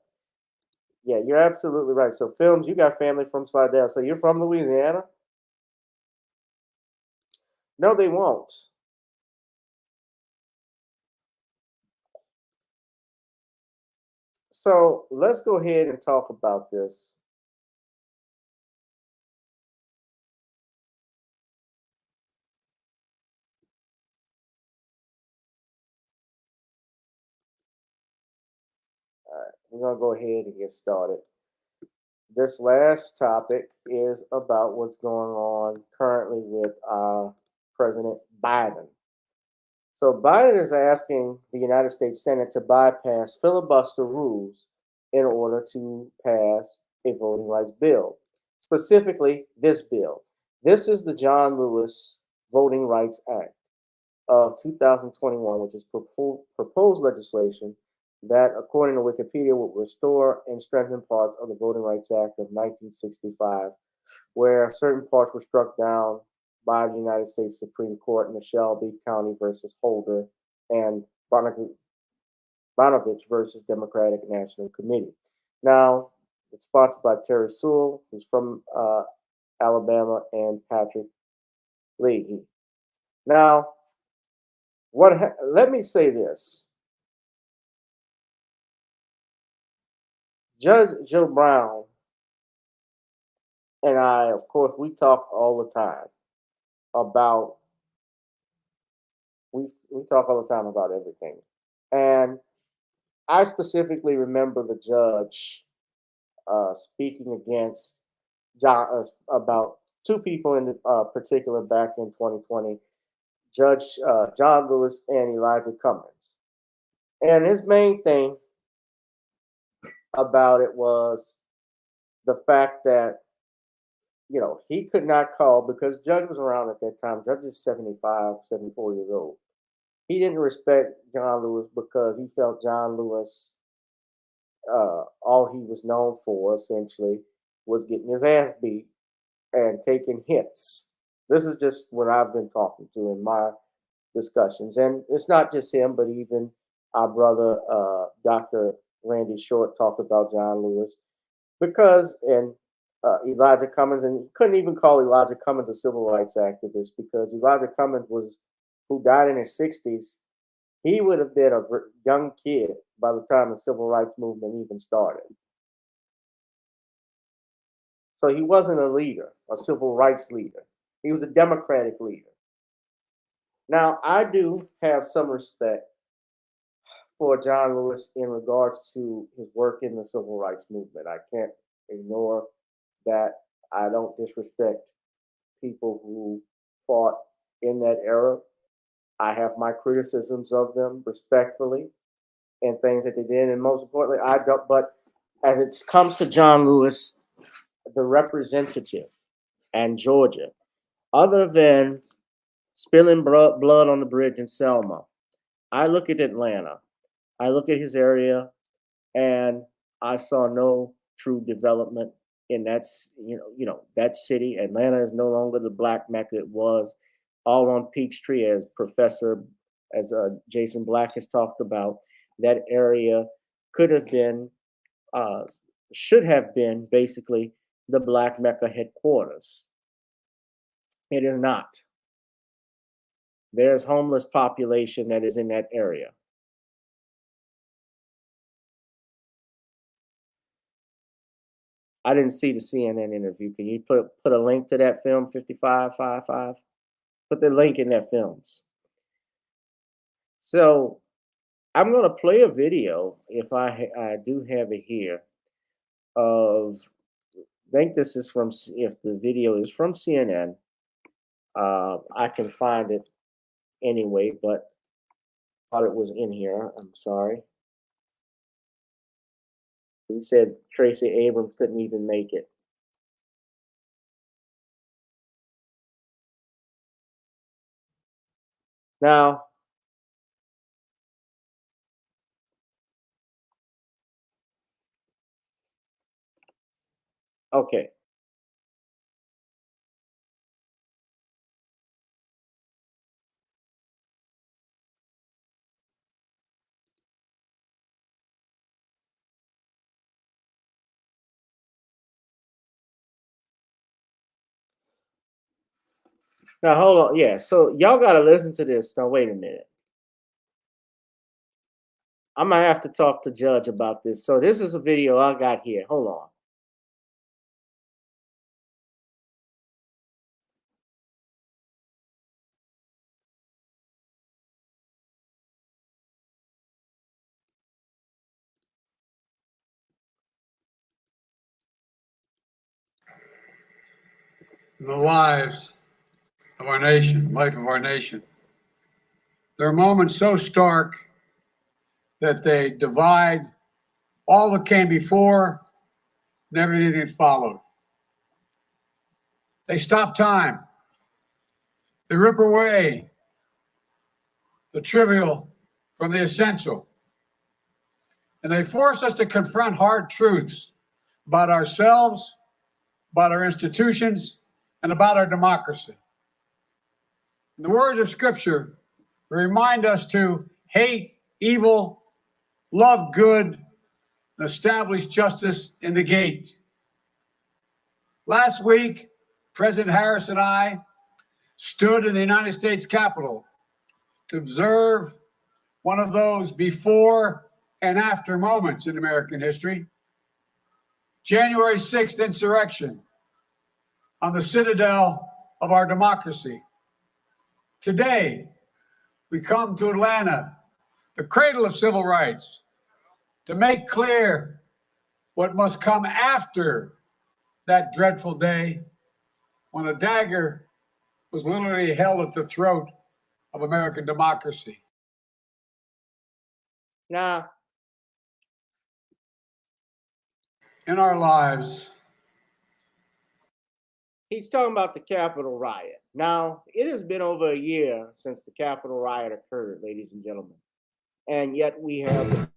Yeah, you're absolutely right. So, Films, you got family from Slidell. So, you're from Louisiana? No, they won't. So, let's go ahead and talk about this. All right, we're going to go ahead and get started. This last topic is about what's going on currently with President Biden. So Biden is asking the United States Senate to bypass filibuster rules in order to pass a voting rights bill. Specifically, this bill. This is the John Lewis Voting Rights Act of 2021, which is proposed legislation that, according to Wikipedia, would restore and strengthen parts of the Voting Rights Act of 1965, where certain parts were struck down by the United States Supreme Court in the Shelby County versus Holder and Bonovich versus Democratic National Committee. Now, it's sponsored by Terry Sewell, who's from Alabama, and Patrick Leahy. Now, let me say this. Judge Joe Brown and I, of course, we talk all the time about we talk all the time about everything. And I specifically remember the judge speaking against John about two people in particular back in 2020, Judge John Lewis and Elijah Cummings. And his main thing about it was the fact that, you know, he could not call because Judge was around at that time. Judge is 75, 74 years old. He didn't respect John Lewis because he felt John Lewis, all he was known for essentially was getting his ass beat and taking hits. This is just what I've been talking to in my discussions. And it's not just him, but even our brother, Dr. Randy Short, talked about John Lewis because, and Elijah Cummings, and you couldn't even call Elijah Cummings a civil rights activist because Elijah Cummings who died in his 60s. He would have been a young kid by the time the civil rights movement even started. So he wasn't a leader, a civil rights leader. He was a democratic leader. Now, I do have some respect for John Lewis in regards to his work in the civil rights movement. I can't ignore that. I don't disrespect people who fought in that era. I have my criticisms of them respectfully and things that they did. And most importantly, I don't, but as it comes to John Lewis, the representative and Georgia, other than spilling blood on the bridge in Selma, I look at Atlanta, I look at his area, and I saw no true development in that, that city. Atlanta is no longer the black Mecca it was, all on Peachtree, as Jason Black has talked about. That area could have been, should have been basically the black Mecca headquarters. It is not. There's homeless population that is in that area. I didn't see the CNN interview. Can you put a link to that film, 5555? Put the link in that films. So I'm going to play a video, if I do have it here, of, I think this is from, if the video is from CNN, I can find it anyway, but thought it was in here. I'm sorry. He said Tracy Abrams couldn't even make it. Now, okay. Now, hold on. Yeah, so y'all got to listen to this. Now, wait a minute. I'm going to have to talk to Judge about this. So this is a video I got here. Hold on. In the lives of our nation, life of our nation. There are moments so stark that they divide all that came before and everything that followed. They stop time. They rip away the trivial from the essential. And they force us to confront hard truths about ourselves, about our institutions, and about our democracy. In the words of Scripture, they remind us to hate evil, love good, and establish justice in the gate. Last week, President Harris and I stood in the United States Capitol to observe one of those before and after moments in American history. January 6th insurrection on the citadel of our democracy. Today, we come to Atlanta, the cradle of civil rights, to make clear what must come after that dreadful day when a dagger was literally held at the throat of American democracy. Now, in our lives, he's talking about the Capitol riot. Now, it has been over a year since the Capitol riot occurred, ladies and gentlemen. And yet we have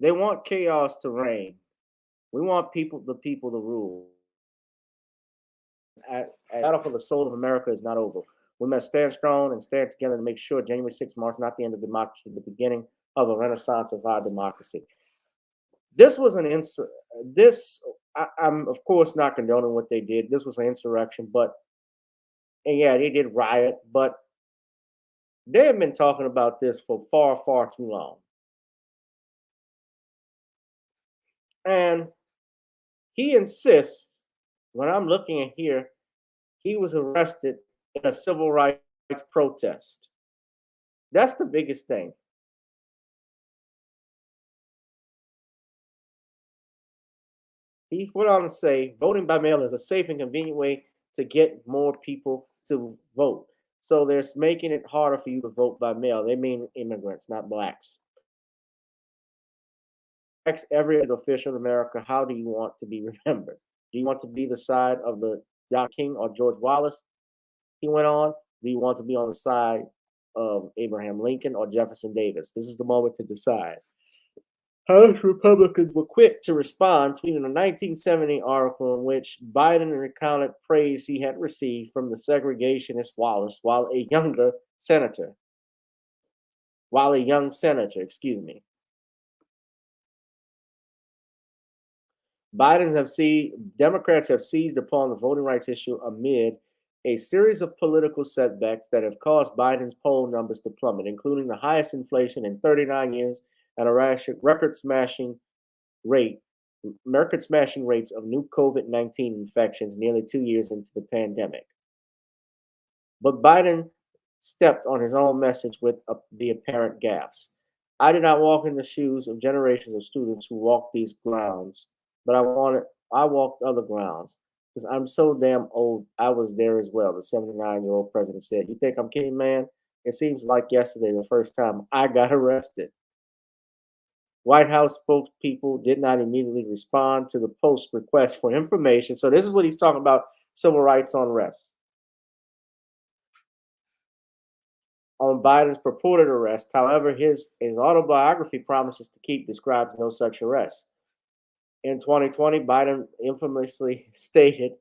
they want chaos to reign. We want the people to rule. The battle for the soul of America is not over. We must stand strong and stand together to make sure January 6th marks not the end of democracy, but the beginning of a renaissance of our democracy. This was an I'm of course not condoning what they did. This was an insurrection, and yeah, they did riot, but they have been talking about this for far, far too long. And he insists, when I'm looking at here, he was arrested in a civil rights protest. That's the biggest thing. He went on to say, voting by mail is a safe and convenient way to get more people to vote. So they're making it harder for you to vote by mail. They mean immigrants, not blacks. Ask every official in America, how do you want to be remembered? Do you want to be the side of the John King or George Wallace? He went on. Do you want to be on the side of Abraham Lincoln or Jefferson Davis? This is the moment to decide. House Republicans were quick to respond, tweeting a 1970 article in which Biden recounted praise he had received from the segregationist Wallace while a young senator, excuse me. Democrats have seized upon the voting rights issue amid a series of political setbacks that have caused Biden's poll numbers to plummet, including the highest inflation in 39 years and a rate, record smashing rates of new COVID-19 infections nearly 2 years into the pandemic. But Biden stepped on his own message with the apparent gaffes. I did not walk in the shoes of generations of students who walked these grounds, but I walked other grounds because I'm so damn old. I was there as well. The 79-year-old president said, "You think I'm kidding, man? It seems like yesterday, the first time I got arrested." White House spokespeople did not immediately respond to the Post's request for information. So this is what he's talking about: civil rights unrest. On Biden's purported arrest. However, his autobiography promises to describes no such arrest. In 2020, Biden infamously stated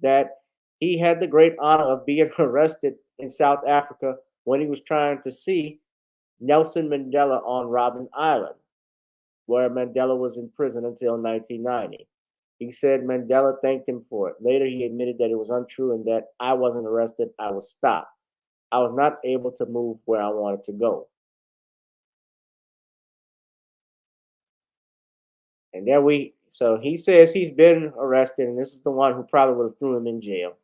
that he had the great honor of being arrested in South Africa when he was trying to see Nelson Mandela on Robben Island, where Mandela was in prison until 1990. He said Mandela thanked him for it. Later, he admitted that it was untrue and that I wasn't arrested, I was stopped. I was not able to move where I wanted to go. And then so he says he's been arrested, and this is the one who probably would have threw him in jail.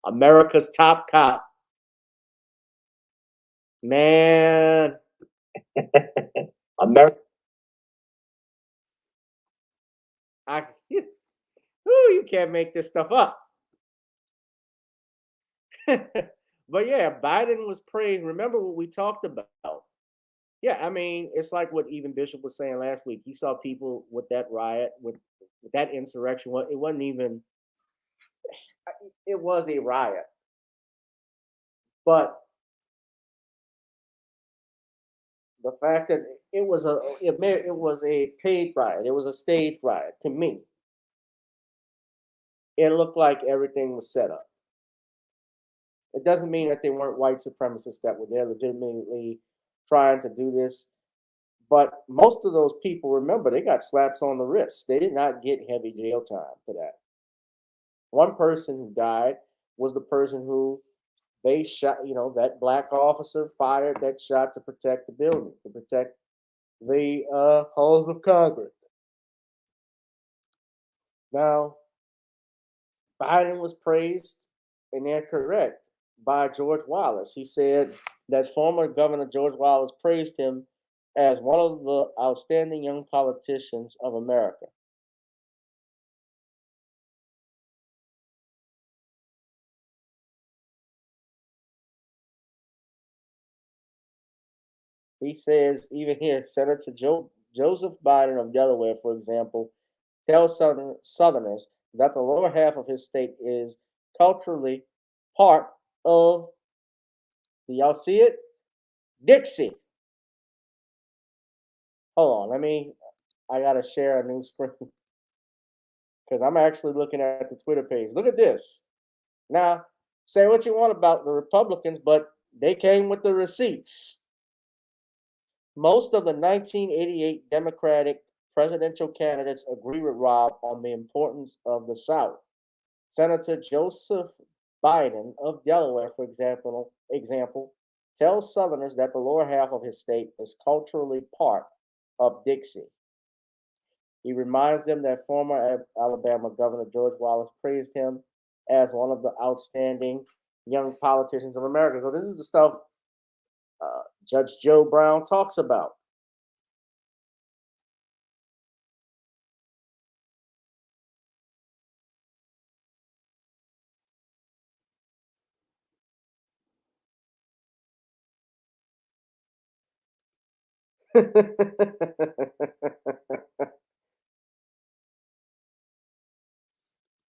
America's top cop. Man. America. You can't make this stuff up. But yeah, Biden was praised. Remember what we talked about. Yeah, I mean, it's like what even Bishop was saying last week. He saw people with that riot, with that insurrection. Well, it wasn't even, it was a riot. But the fact that it was a paid riot, it was a staged riot to me. It looked like everything was set up. It doesn't mean that they weren't white supremacists that were there legitimately trying to do this. But most of those people, remember, they got slaps on the wrist. They did not get heavy jail time for that. One person who died was the person who they shot, that black officer fired that shot to protect the building, to protect the halls of Congress. Now, Biden was praised, and they're correct, by George Wallace. He said that former Governor George Wallace praised him as one of the outstanding young politicians of America. He says, even here, Senator Joseph Biden of Delaware, for example, tells Southerners that the lower half of his state is culturally part of, do y'all see it? Dixie. Hold on, I gotta share a new screen because I'm actually looking at the Twitter page. Look at this. Now, say what you want about the Republicans, but they came with the receipts. Most of the 1988 Democratic presidential candidates agree with Rob on the importance of the South. Senator Joseph Biden of Delaware, for example, tells Southerners that the lower half of his state is culturally part of Dixie. He reminds them that former Alabama Governor George Wallace praised him as one of the outstanding young politicians of America. So this is the stuff Judge Joe Brown talks about.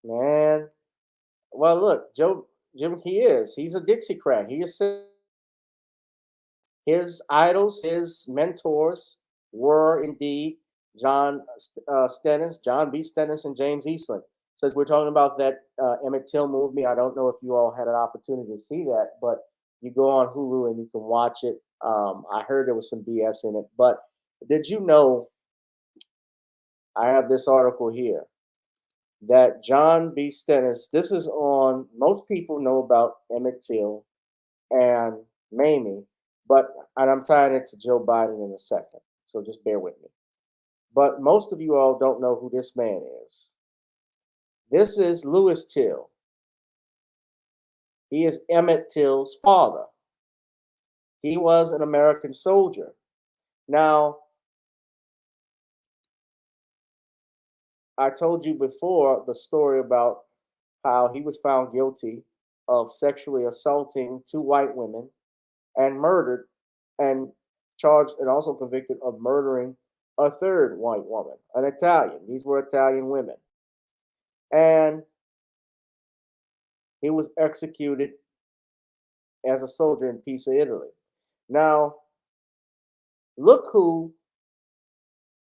Man, well, look, Jim, he's a Dixiecrat. His idols, his mentors were indeed John John B. Stennis, and James Eastland. So we're talking about that Emmett Till movie. I don't know if you all had an opportunity to see that, but you go on Hulu and you can watch it. I heard there was some BS in it, but did you know I have this article here that John B. Stennis, this is on, most people know about Emmett Till and Mamie, and I'm tying it to Joe Biden in a second, so just bear with me. But most of you all don't know who this man is. This is Louis Till. He is Emmett Till's father. He was an American soldier. Now, I told you before the story about how he was found guilty of sexually assaulting 2 white women and murdered and charged and also convicted of murdering a 3rd white woman, an Italian. These were Italian women. And he was executed as a soldier in Pisa, Italy. Now, look who,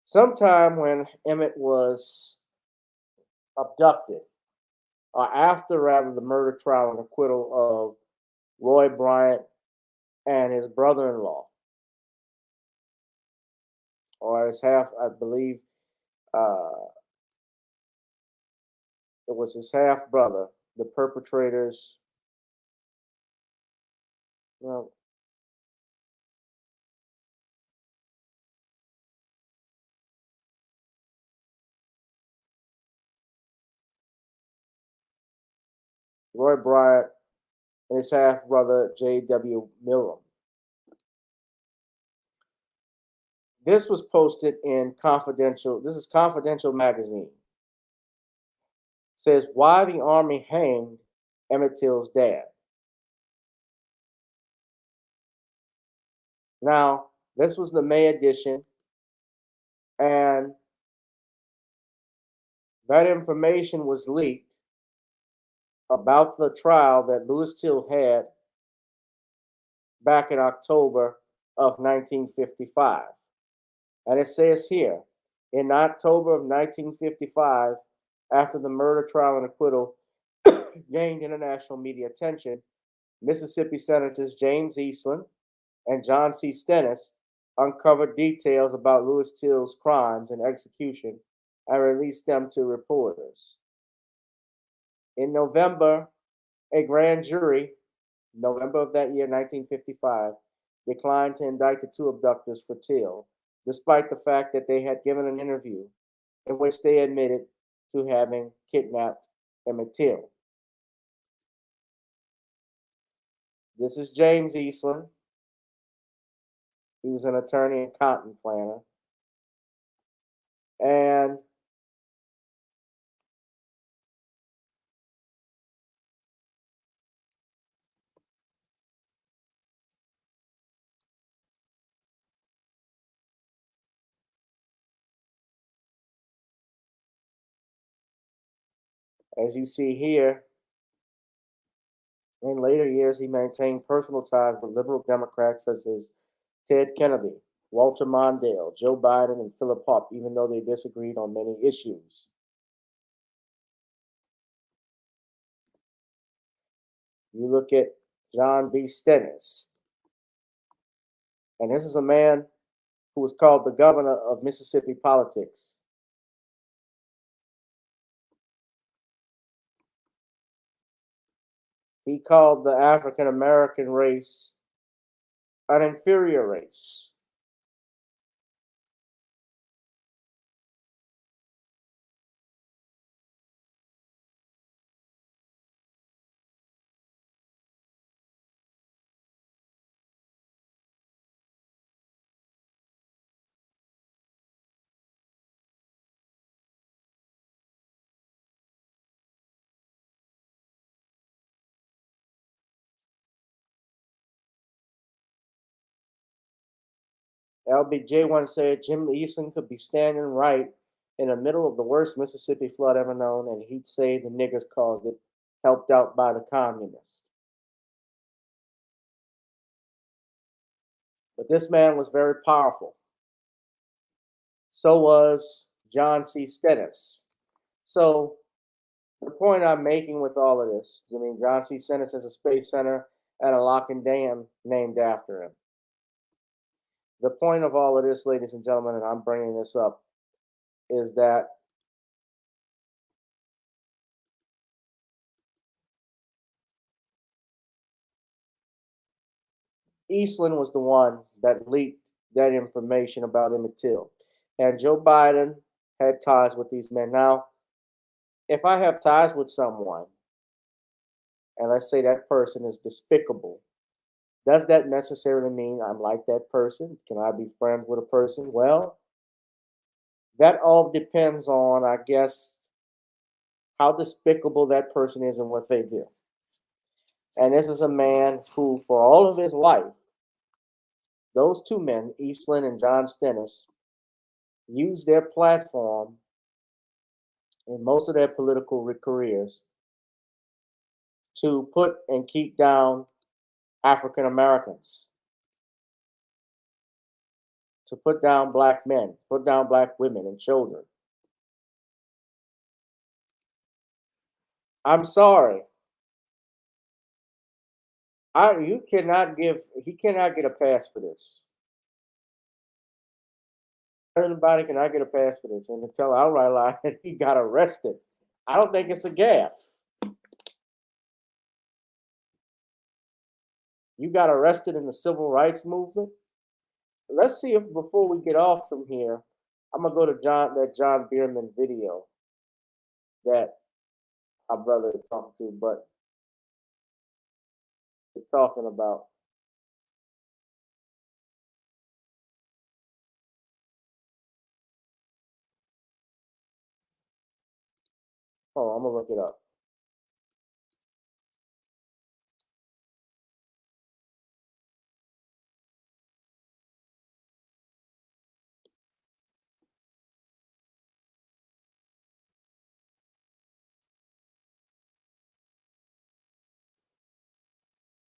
sometime when Emmett was abducted, or after rather the murder trial and acquittal of Roy Bryant and his brother-in-law, or his half, I believe, it was his half brother, the perpetrators. Well, Roy Bryant and his half brother, J.W. Millam. This was posted in Confidential. This is Confidential magazine. Says why the Army hanged Emmett Till's dad. Now, this was the May edition, and that information was leaked about the trial that Louis Till had back in October of 1955. And it says here, in October of 1955, after the murder trial and acquittal gained international media attention, Mississippi Senators James Eastland and John C. Stennis uncovered details about Louis Till's crimes and execution and released them to reporters. In November, a grand jury, November of that year, 1955, declined to indict the 2 abductors for Till, despite the fact that they had given an interview in which they admitted to having kidnapped Emmett Till. This is James Eastland. He was an attorney and cotton planner. And as you see here, in later years, he maintained personal ties with liberal Democrats such as Ted Kennedy, Walter Mondale, Joe Biden, and Philip Hoppe, even though they disagreed on many issues. You look at John B. Stennis, and this is a man who was called the governor of Mississippi politics. He called the African American race an inferior race. LBJ once said Jim Eastland could be standing right in the middle of the worst Mississippi flood ever known, and he'd say the niggers caused it, helped out by the communists. But this man was very powerful. So was John C. Stennis. So the point I'm making with all of this, I mean, John C. Stennis has a space center and a lock and dam named after him. The point of all of this, ladies and gentlemen, and I'm bringing this up, is that Eastland was the one that leaked that information about Emmett Till. And Joe Biden had ties with these men. Now, if I have ties with someone, and let's say that person is despicable, does that necessarily mean I'm like that person? Can I be friends with a person? Well, that all depends on, I guess, how despicable that person is and what they do. And this is a man who, for all of his life, those two men, Eastland and John Stennis, used their platform in most of their political careers to put and keep down African Americans, to put down black men, put down black women and children. I'm sorry. He cannot get a pass for this. Everybody cannot get a pass for this. And to tell outright lie that he got arrested, I don't think it's a gaffe. You got arrested in the civil rights movement. Let's see if before we get off from here, I'm gonna go to that John Bierman video that our brother is talking to, but it's talking about. Hold on, I'm gonna look it up.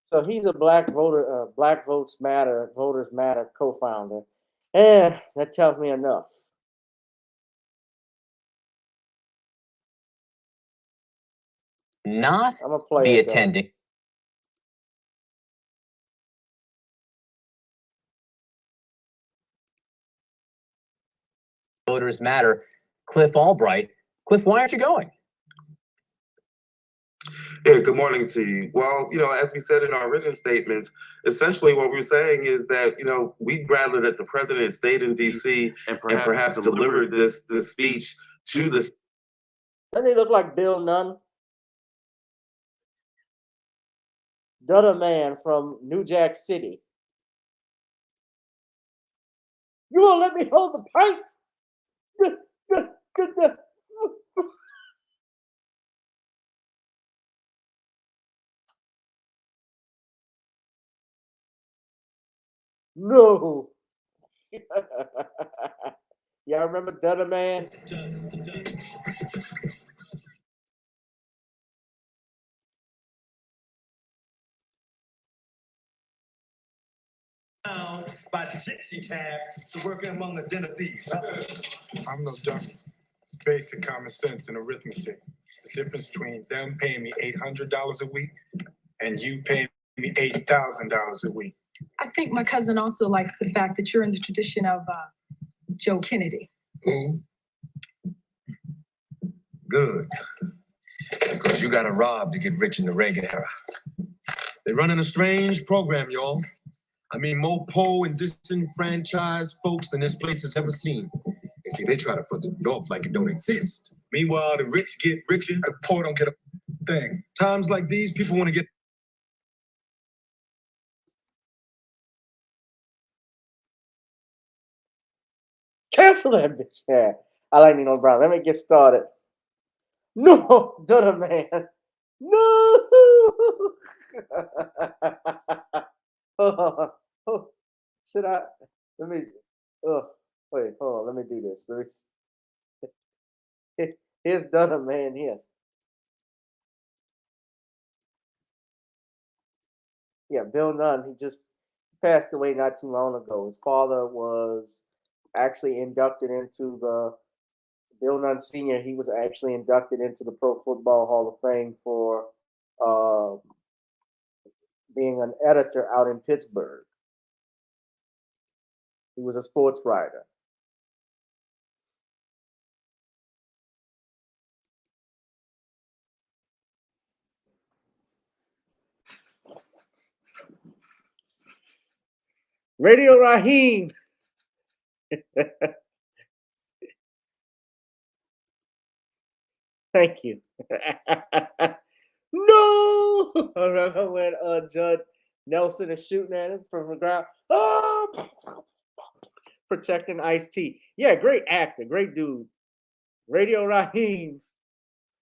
So he's a Black Voters Matter co-founder, and that tells me enough. Not I'm gonna play be it, attending. Voters Matter, Cliff Albright. Cliff, why aren't you going? Yeah, good morning to you. Well, as we said in our written statements, essentially what we're saying is that, we'd rather that the president stayed in D.C. and perhaps delivered this speech to the. Doesn't he look like Bill Nunn? Dudder man from New Jack City. You won't let me hold the pipe? No. Y'all remember Dudder man? By gypsy cab to working among the den of thieves. I'm no dummy. It's basic common sense and arithmetic. The difference between them paying me $800 a week and you paying me $8,000 a week. I think my cousin also likes the fact that you're in the tradition of Joe Kennedy. Who? Good. Because you gotta rob to get rich in the Reagan era. They're running a strange program, y'all. I mean, more poor and disenfranchised folks than this place has ever seen. And see, they try to put it off like it don't exist. Meanwhile, the rich get richer, the poor don't get a thing. Times like these, people want to get. Cancel that bitch. Yeah, I like Nino Brown. Let me get started. No, Dudder man. No. Should I? Let me. Oh, wait, hold on. Let me do this. Here's Dudder man here. Yeah, Bill Nunn. He just passed away not too long ago. His father was actually inducted into the Bill Nunn Sr. He was actually inducted into the Pro Football Hall of Fame for being an editor out in Pittsburgh. He was a sports writer. Radio Raheem. Thank you. No! When Judge Nelson is shooting at him from the ground. Oh! Protecting Ice-T. Yeah, great actor, great dude. Radio Raheem.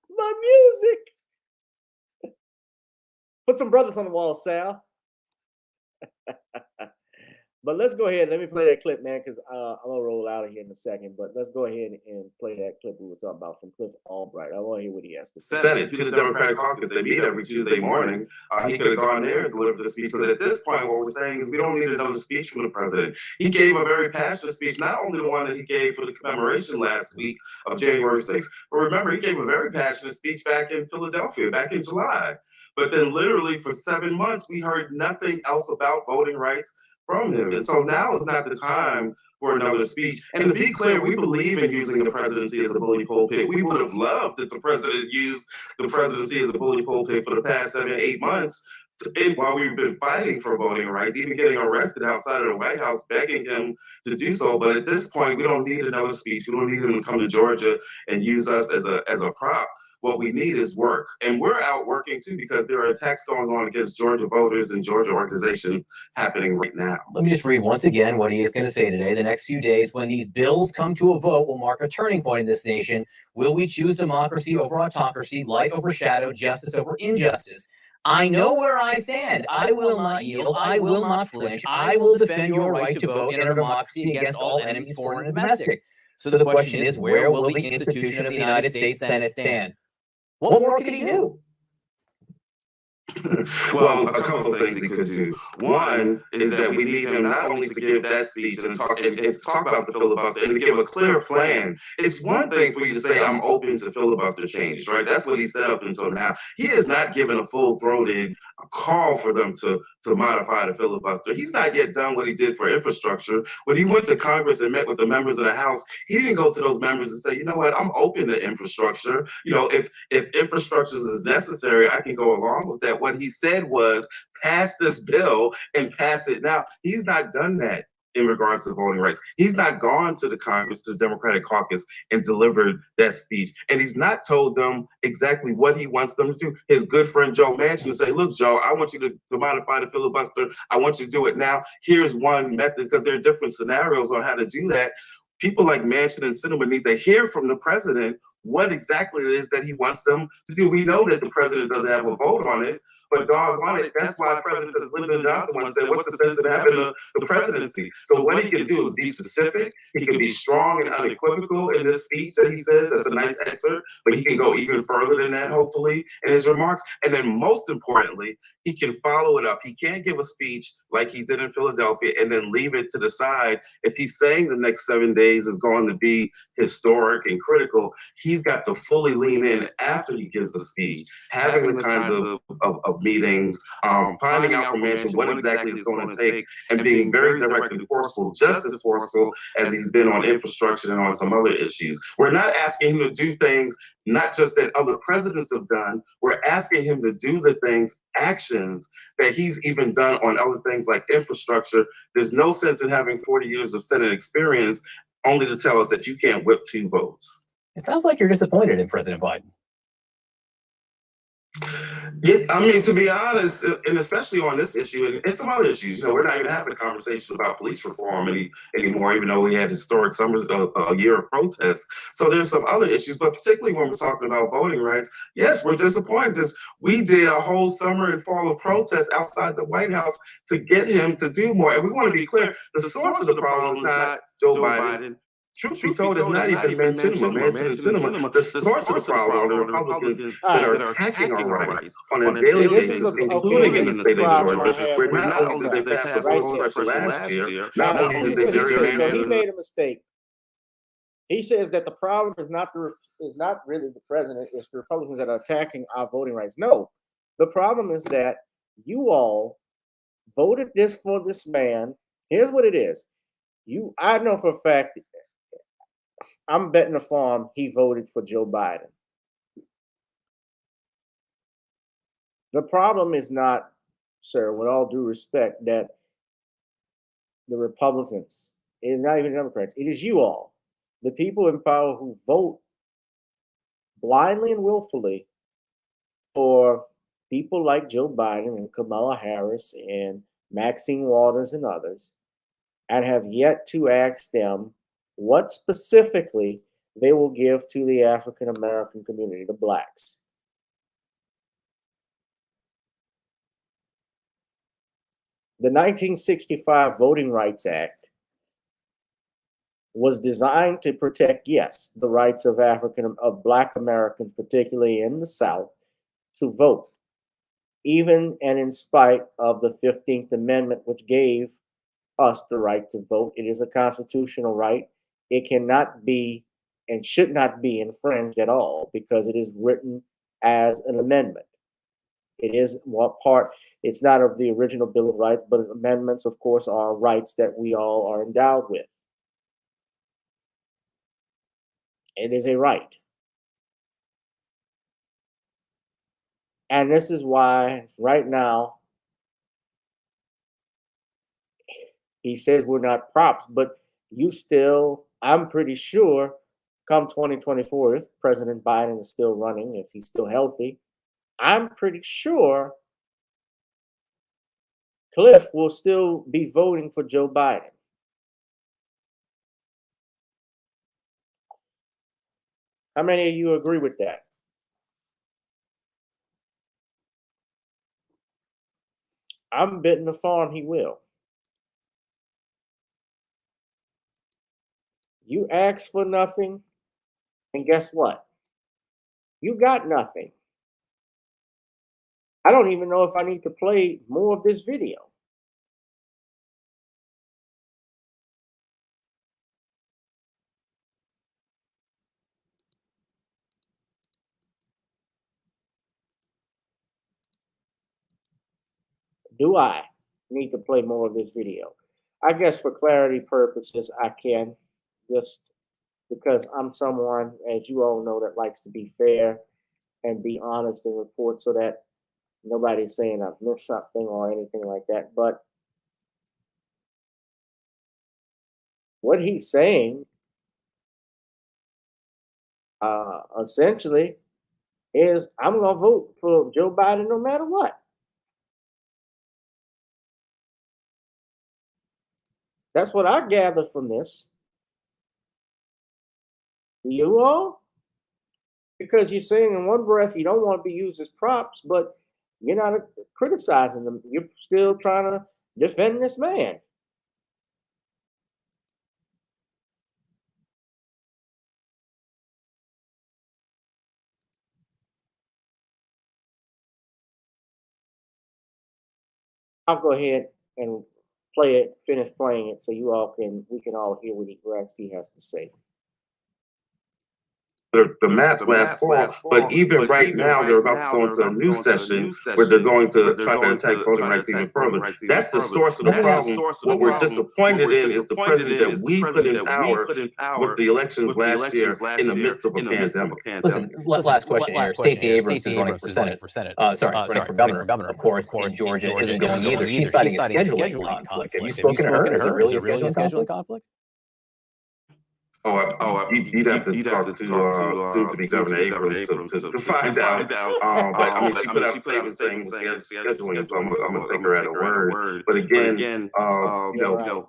My music. Put some brothers on the wall, Sal. But let's go ahead. Let me play that clip, man, because I'm gonna roll out of here in a second. But let's go ahead and play that clip we were talking about from Cliff Albright. I want to hear what he has to say. Senate to the Democratic caucus. They meet every Tuesday morning. He could have gone there and delivered the speech because at this point, what we're saying is we don't need another speech from the president. He gave a very passionate speech, not only the one that he gave for the commemoration last week of January 6th, but remember, he gave a very passionate speech back in Philadelphia back in July. But then literally for 7 months, we heard nothing else about voting rights from him. And so now is not the time for another speech. And to be clear, we believe in using the presidency as a bully pulpit. We would have loved if the president used the presidency as a bully pulpit for the past 7, 8 months. And while we've been fighting for voting rights, even getting arrested outside of the White House, begging him to do so. But at this point, we don't need another speech. We don't need him to come to Georgia and use us as a prop. What we need is work. And we're out working too because there are attacks going on against Georgia voters and Georgia organization happening right now. Let me just read once again what he is going to say today. The next few days, when these bills come to a vote, will mark a turning point in this nation. Will we choose democracy over autocracy, light over shadow, justice over injustice? I know where I stand. I will not yield. I will not flinch. I will defend your right to vote in our democracy against all enemies, foreign and domestic. So the question is, where will the institution of the United States Senate stand? What more could he do? Well, a couple of things he could do. One is that we need him not only to give that speech and talk about the filibuster and to give a clear plan. It's one thing for you to say, I'm open to filibuster changes, right? That's what he said up until now. He has not given a full-throated call for them to modify the filibuster. He's not yet done what he did for infrastructure. When he went to Congress and met with the members of the House, he didn't go to those members and say, you know what, I'm open to infrastructure. You know, if infrastructure is necessary, I can go along with that. What he said was pass this bill and pass it now. He's not done that in regards to voting rights. He's not gone to the Congress, to the Democratic caucus, and delivered that speech. And he's not told them exactly what he wants them to do. His good friend Joe Manchin say, look, Joe, I want you to modify the filibuster. I want you to do it now. Here's one method, because there are different scenarios on how to do that. People like Manchin and Sinema need to hear from the president what exactly it is that he wants them to do. We know that the president doesn't have a vote on it, but doggone it, that's why President Lyndon Johnson once said, what's the sense of having the presidency? So what he can do is be specific. He can be strong and unequivocal in this speech that he says. That's a nice excerpt, but he can go even further than that, hopefully, in his remarks. And then most importantly, he can follow it up. He can't give a speech like he did in Philadelphia and then leave it to the side. If he's saying the next 7 days is going to be historic and critical, he's got to fully lean in after he gives the speech, having the kinds of meetings, finding out from Manchin what exactly it's going to take, and being very direct and forceful, just as forceful as he's been on infrastructure and on some other issues. We're not asking him to do things not just that other presidents have done, we're asking him to do the things, actions that he's even done on other things like infrastructure. There's no sense in having 40 years of Senate experience only to tell us that you can't whip 2 votes. It sounds like you're disappointed in President Biden. I mean, to be honest, and especially on this issue and some other issues, you know, we're not even having a conversation about police reform anymore, even though we had historic summers, a year of protests. So there's some other issues, but particularly when we're talking about voting rights, yes, we're disappointed. We did a whole summer and fall of protests outside the White House to get him to do more. And we want to be clear, the source of the problem is not Joe Biden. Truth be told, it's not even Manchin and Sinema. The source of the problem are the Republicans that are attacking our rights on a daily basis, including in the state of Georgia, where not only did they pass a vote suppression last year, not only did they gerrymander. He made a mistake. He says that the problem is not really the president, it's the Republicans that are attacking our voting rights. No, the problem is that you all voted for this man. Here's what it is. I know for a fact, I'm betting the farm he voted for Joe Biden. The problem is not, sir, with all due respect, that the Republicans. It is not even the Democrats. It is you all, the people in power who vote blindly and willfully for people like Joe Biden and Kamala Harris and Maxine Waters and others, and have yet to ask them what specifically they will give to the African American community, the blacks. The 1965 Voting Rights Act was designed to protect, yes, the rights of Black Americans, particularly in the South, to vote, even and in spite of the 15th Amendment, which gave us the right to vote. It is a constitutional right. It cannot be and should not be infringed at all because it is written as an amendment. It is what part, it's not of the original Bill of Rights, but amendments, of course, are rights that we all are endowed with. It is a right. And this is why right now he says we're not props, but you still, I'm pretty sure, come 2024, if President Biden is still running, if he's still healthy, I'm pretty sure Cliff will still be voting for Joe Biden. How many of you agree with that? I'm betting the farm he will. You ask for nothing, and guess what? You got nothing. I don't even know if I need to play more of this video. Do I need to play more of this video? I guess for clarity purposes, I can, just because I'm someone, as you all know, that likes to be fair and be honest and report so that nobody's saying I've missed something or anything like that. But what he's saying essentially is I'm going to vote for Joe Biden no matter what. That's what I gather from this. You all? Because you're saying in one breath you don't want to be used as props, but you're not criticizing them. You're still trying to defend this man. I'll go ahead and play it, finish playing it, so we can all hear what he has to say. The maps last fall, but even right now, they're about to go into a new session where they're going to try to attack voting rights even further. That's the source of the problem. What we're disappointed in is the president that we put in power with the elections last year in the midst of a pandemic. Listen, last question here. Stacey Abrams is running for Senate. Running for governor. Of course, in Georgia isn't going either. She's citing a scheduling conflict. Have you spoken to her? Is it really a scheduling conflict? You'd have to talk to soon-to-be Governor Abrams to find out. But I mean, she put out a statement saying scheduling, so I'm going to take her at her word. But again,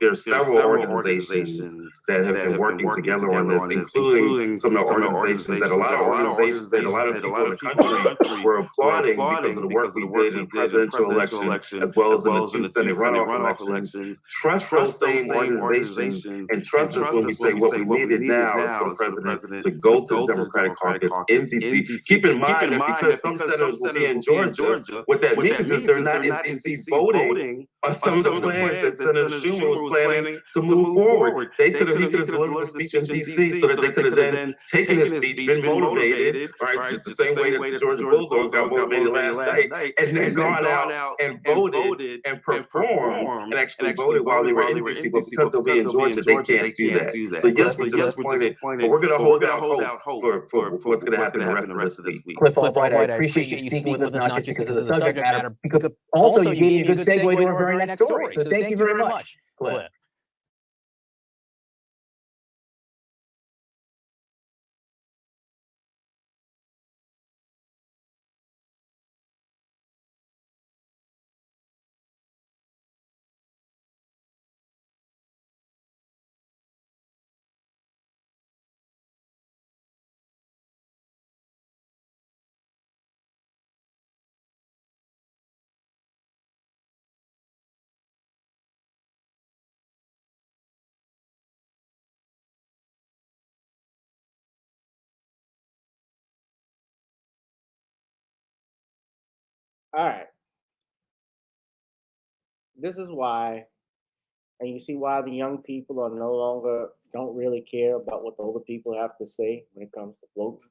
there's several organizations that have been working together on this, including some of the organizations that a lot of people in the country were applauding because of the work we did in the presidential election, as well as in the two Senate runoff elections. Trust those same organizations and trust us when we say what we need now is for the president to go to the Democratic caucus in D.C. Keep in mind that because some senators will be in Georgia, what that means is they're not in D.C. voting on some of the plans that Senator Schumer was planning to move forward. He could have delivered the speech in D.C. so that they could have then taken his speech, been motivated, right, just the same way that the Georgia Bulldogs got motivated last night, and then gone out and voted and performed and actually voted while they were in D.C. But because they'll be in Georgia, they can't do that. So yes, we're disappointed, but we're going to hold out hope for what's going to happen the rest of this week. Cliff Albright, I appreciate you speaking with us, not just because of the subject matter, because also you gave me a good segue to our very next story. So thank you very much, Cliff. All right. This is why, and you see why the young people are no longer don't really care about what the older people have to say when it comes to voting.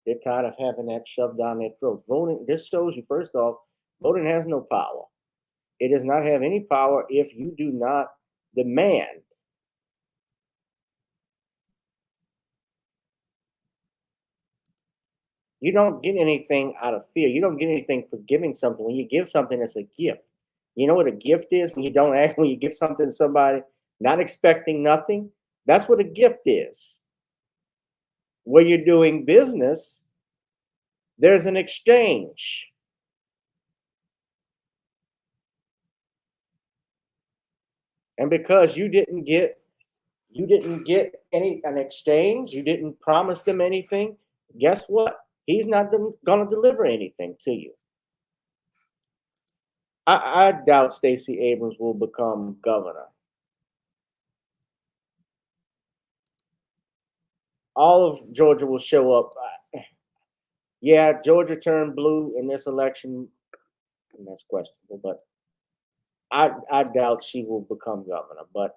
They're tired of having that shoved down their throats. Voting, this shows you, first off, voting has no power. It does not have any power if you do not demand. You don't get anything out of fear. You don't get anything for giving something. When you give something, it's a gift. You know what a gift is? When you don't ask, when you give something to somebody, not expecting nothing, that's what a gift is. Where you're doing business, there's an exchange. And because you didn't get an exchange, you didn't promise them anything, guess what? He's not going to deliver anything to you. I doubt Stacey Abrams will become governor. All of Georgia will show up. Yeah, Georgia turned blue in this election, and that's questionable, but I doubt she will become governor. But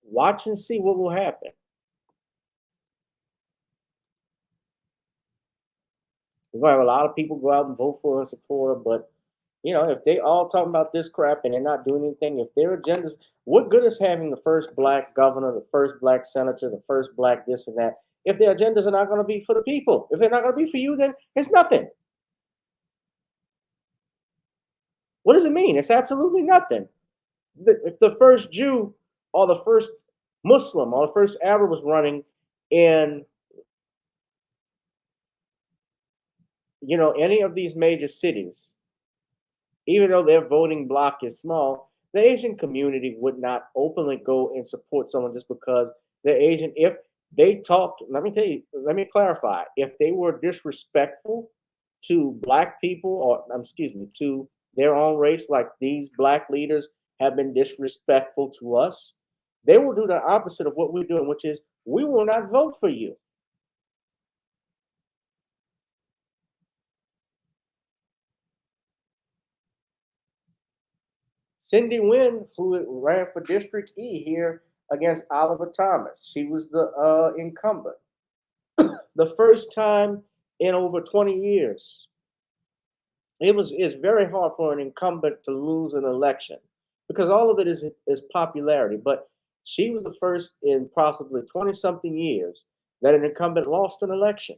watch and see what will happen. We're going to have a lot of people go out and vote for her and support her, but you know, if they all talking about this crap and they're not doing anything, if their agendas, what good is having the first black governor, the first black senator, the first black this and that, if their agendas are not going to be for the people? If they're not going to be for you, then it's nothing. What does it mean? It's absolutely nothing. If the first Jew or the first Muslim or the first Arab was running in, you know, any of these major cities, even though their voting bloc is small, the Asian community would not openly go and support someone just because they're Asian. If they talked, let me tell you, let me clarify, if they were disrespectful to black people, or excuse me, to their own race, like these black leaders have been disrespectful to us, they will do the opposite of what we're doing, which is we will not vote for you. Cindy Wynn, who ran for District E here against Oliver Thomas, she was the incumbent. The first time in over 20 years. It's very hard for an incumbent to lose an election because all of it is popularity. But she was the first in possibly 20 something years that an incumbent lost an election.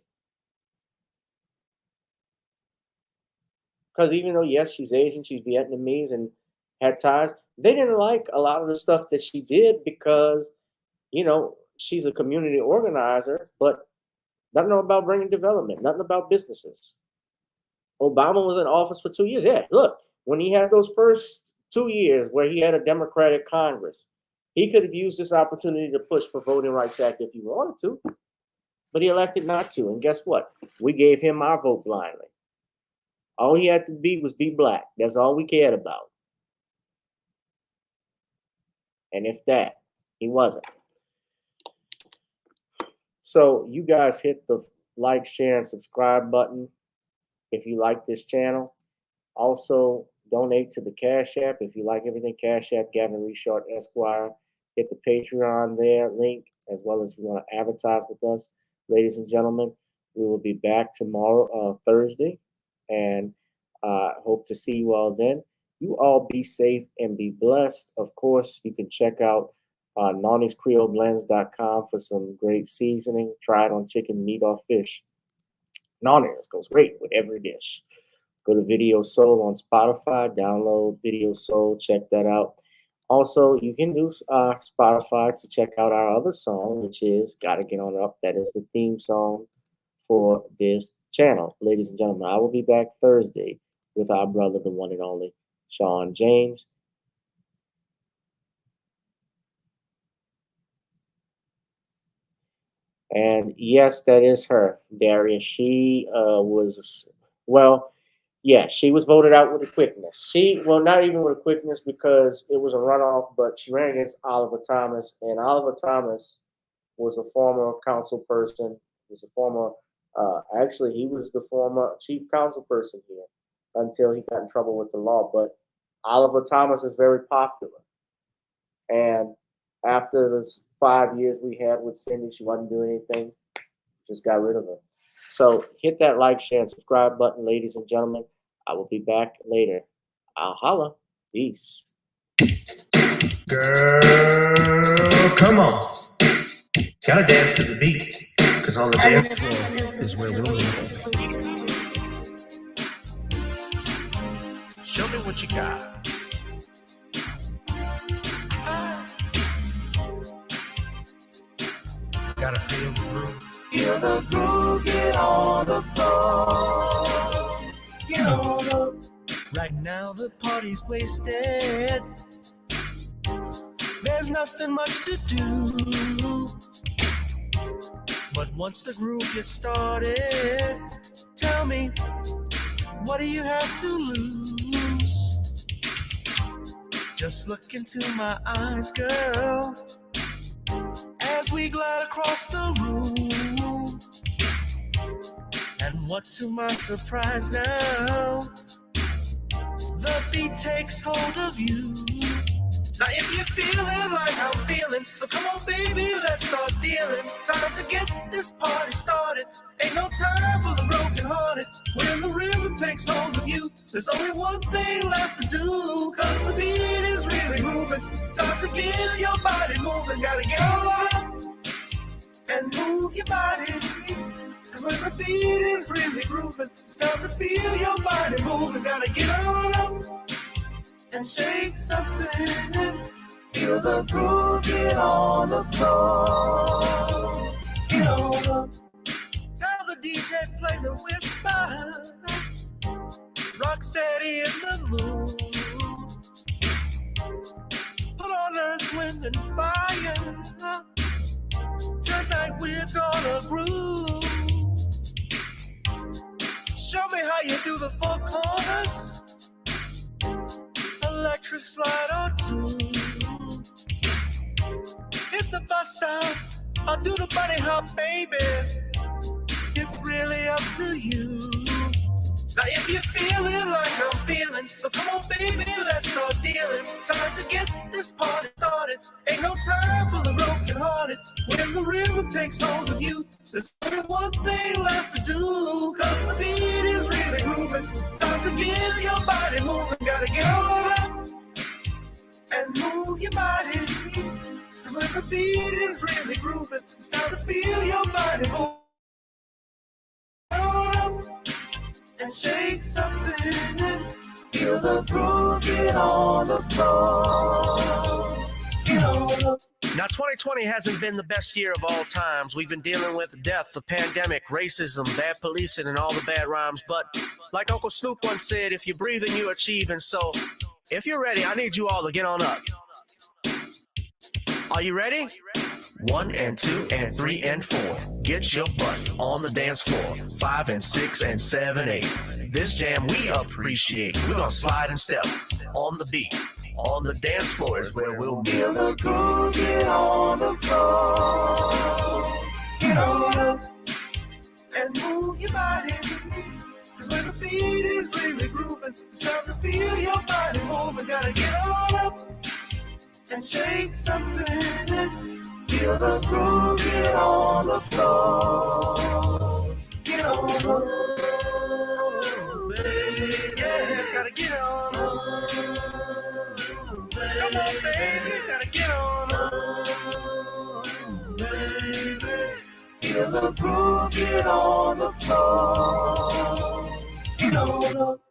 Because even though, yes, she's Asian, she's Vietnamese and had ties, they didn't like a lot of the stuff that she did because, you know, she's a community organizer, but nothing about bringing development, nothing about businesses. Obama was in office for 2 years. Yeah, look, when he had those first 2 years where he had a Democratic Congress, he could have used this opportunity to push for Voting Rights Act if he wanted to, but he elected not to. And guess what? We gave him our vote blindly. All he had to be was be black. That's all we cared about. And if that, he wasn't. So you guys hit the like, share, and subscribe button if you like this channel. Also, donate to the Cash App. If you like everything Cash App, Gavin Richard Esquire. Hit the Patreon there link, as well as if you want to advertise with us. Ladies and gentlemen, we will be back tomorrow, Thursday, and hope to see you all then. You all be safe and be blessed. Of course, you can check out NawniesCreoleBlends.com for some great seasoning. Try it on chicken, meat, or fish. Nawnies goes great with every dish. Go to Video Soul on Spotify, download Video Soul, check that out. Also, you can use Spotify to check out our other song, which is Gotta Get On Up. That is the theme song for this channel. Ladies and gentlemen, I will be back Thursday with our brother, the one and only Sean James. And yes, that is her, Darius. She was, well, yeah, she was voted out with a quickness. Well, not even with a quickness because it was a runoff, but she ran against Oliver Thomas, and Oliver Thomas was a former council person. Was a former, actually, he was the former chief council person here. until he got in trouble with the law. But Oliver Thomas is very popular. And after the 5 years we had with Cindy, she wasn't doing anything, just got rid of her. So hit that like, share, and subscribe button, ladies and gentlemen. I will be back later. I'll holla. Peace. Girl, come on. Gotta dance to the beat, cause on the dance floor is where we'll meet. Show me what you got. Gotta feel the groove. Feel the groove, get on the floor. Get on the. Right now the party's wasted. There's nothing much to do. But once the groove gets started, tell me, what do you have to lose? Just look into my eyes, girl, as we glide across the room. And what to my surprise now, the beat takes hold of you. Now if you're feeling like I'm feeling, so come on baby, let's start dealing. Time to get this party started. Ain't no time for the broken hearted. When the rhythm takes hold of you, there's only one thing left to do. Cause the beat is really moving. Time to feel your body moving. Gotta get on up and move your body. Cause when the beat is really grooving, it's time to feel your body moving. Gotta get on up and shake something. Feel the groove, get on the floor. Get on up. Tell the DJ play the whispers. Rock steady in the mood. Put on earth, wind, and fire. Tonight we're gonna groove. Show me how you do the four corners. Electric slide or two. Hit the bus stop, I'll do the bunny hop, baby. It's really up to you. Now if you're feeling like I'm feeling, so come on baby, let's start dealing. Time to get this party started. Ain't no time for the broken hearted. When the rhythm takes hold of you, there's only one thing left to do. Cause the beat is really grooving. Time to get your body moving. Gotta get on up and move your body. Cause when the beat is really grooving, it's time to feel your body move. And shake something. Feel the groove, get on the floor. Get on the. Now, 2020 hasn't been the best year of all times. We've been dealing with death, the pandemic, racism, bad policing, and all the bad rhymes. But like Uncle Snoop once said, if you breathe and you achieve. And so, if you're ready, I need you all to get on up. Are you ready? 1 and 2 and 3 and 4. Get your butt on the dance floor. 5 and 6 and 7, 8. This jam we appreciate. We're gonna slide and step on the beat. On the dance floor is where we'll be. Feel the groove, get on the floor. Get on up and move your body. Cause when the beat is really grooving, it's time to feel your body moving. Gotta get on up and shake something. Feel the groove, get on the floor. Get on the floor, baby. Yeah, gotta get on up. Come on, baby, gotta get on up, baby. Feel the groove, get on the floor. Get on up.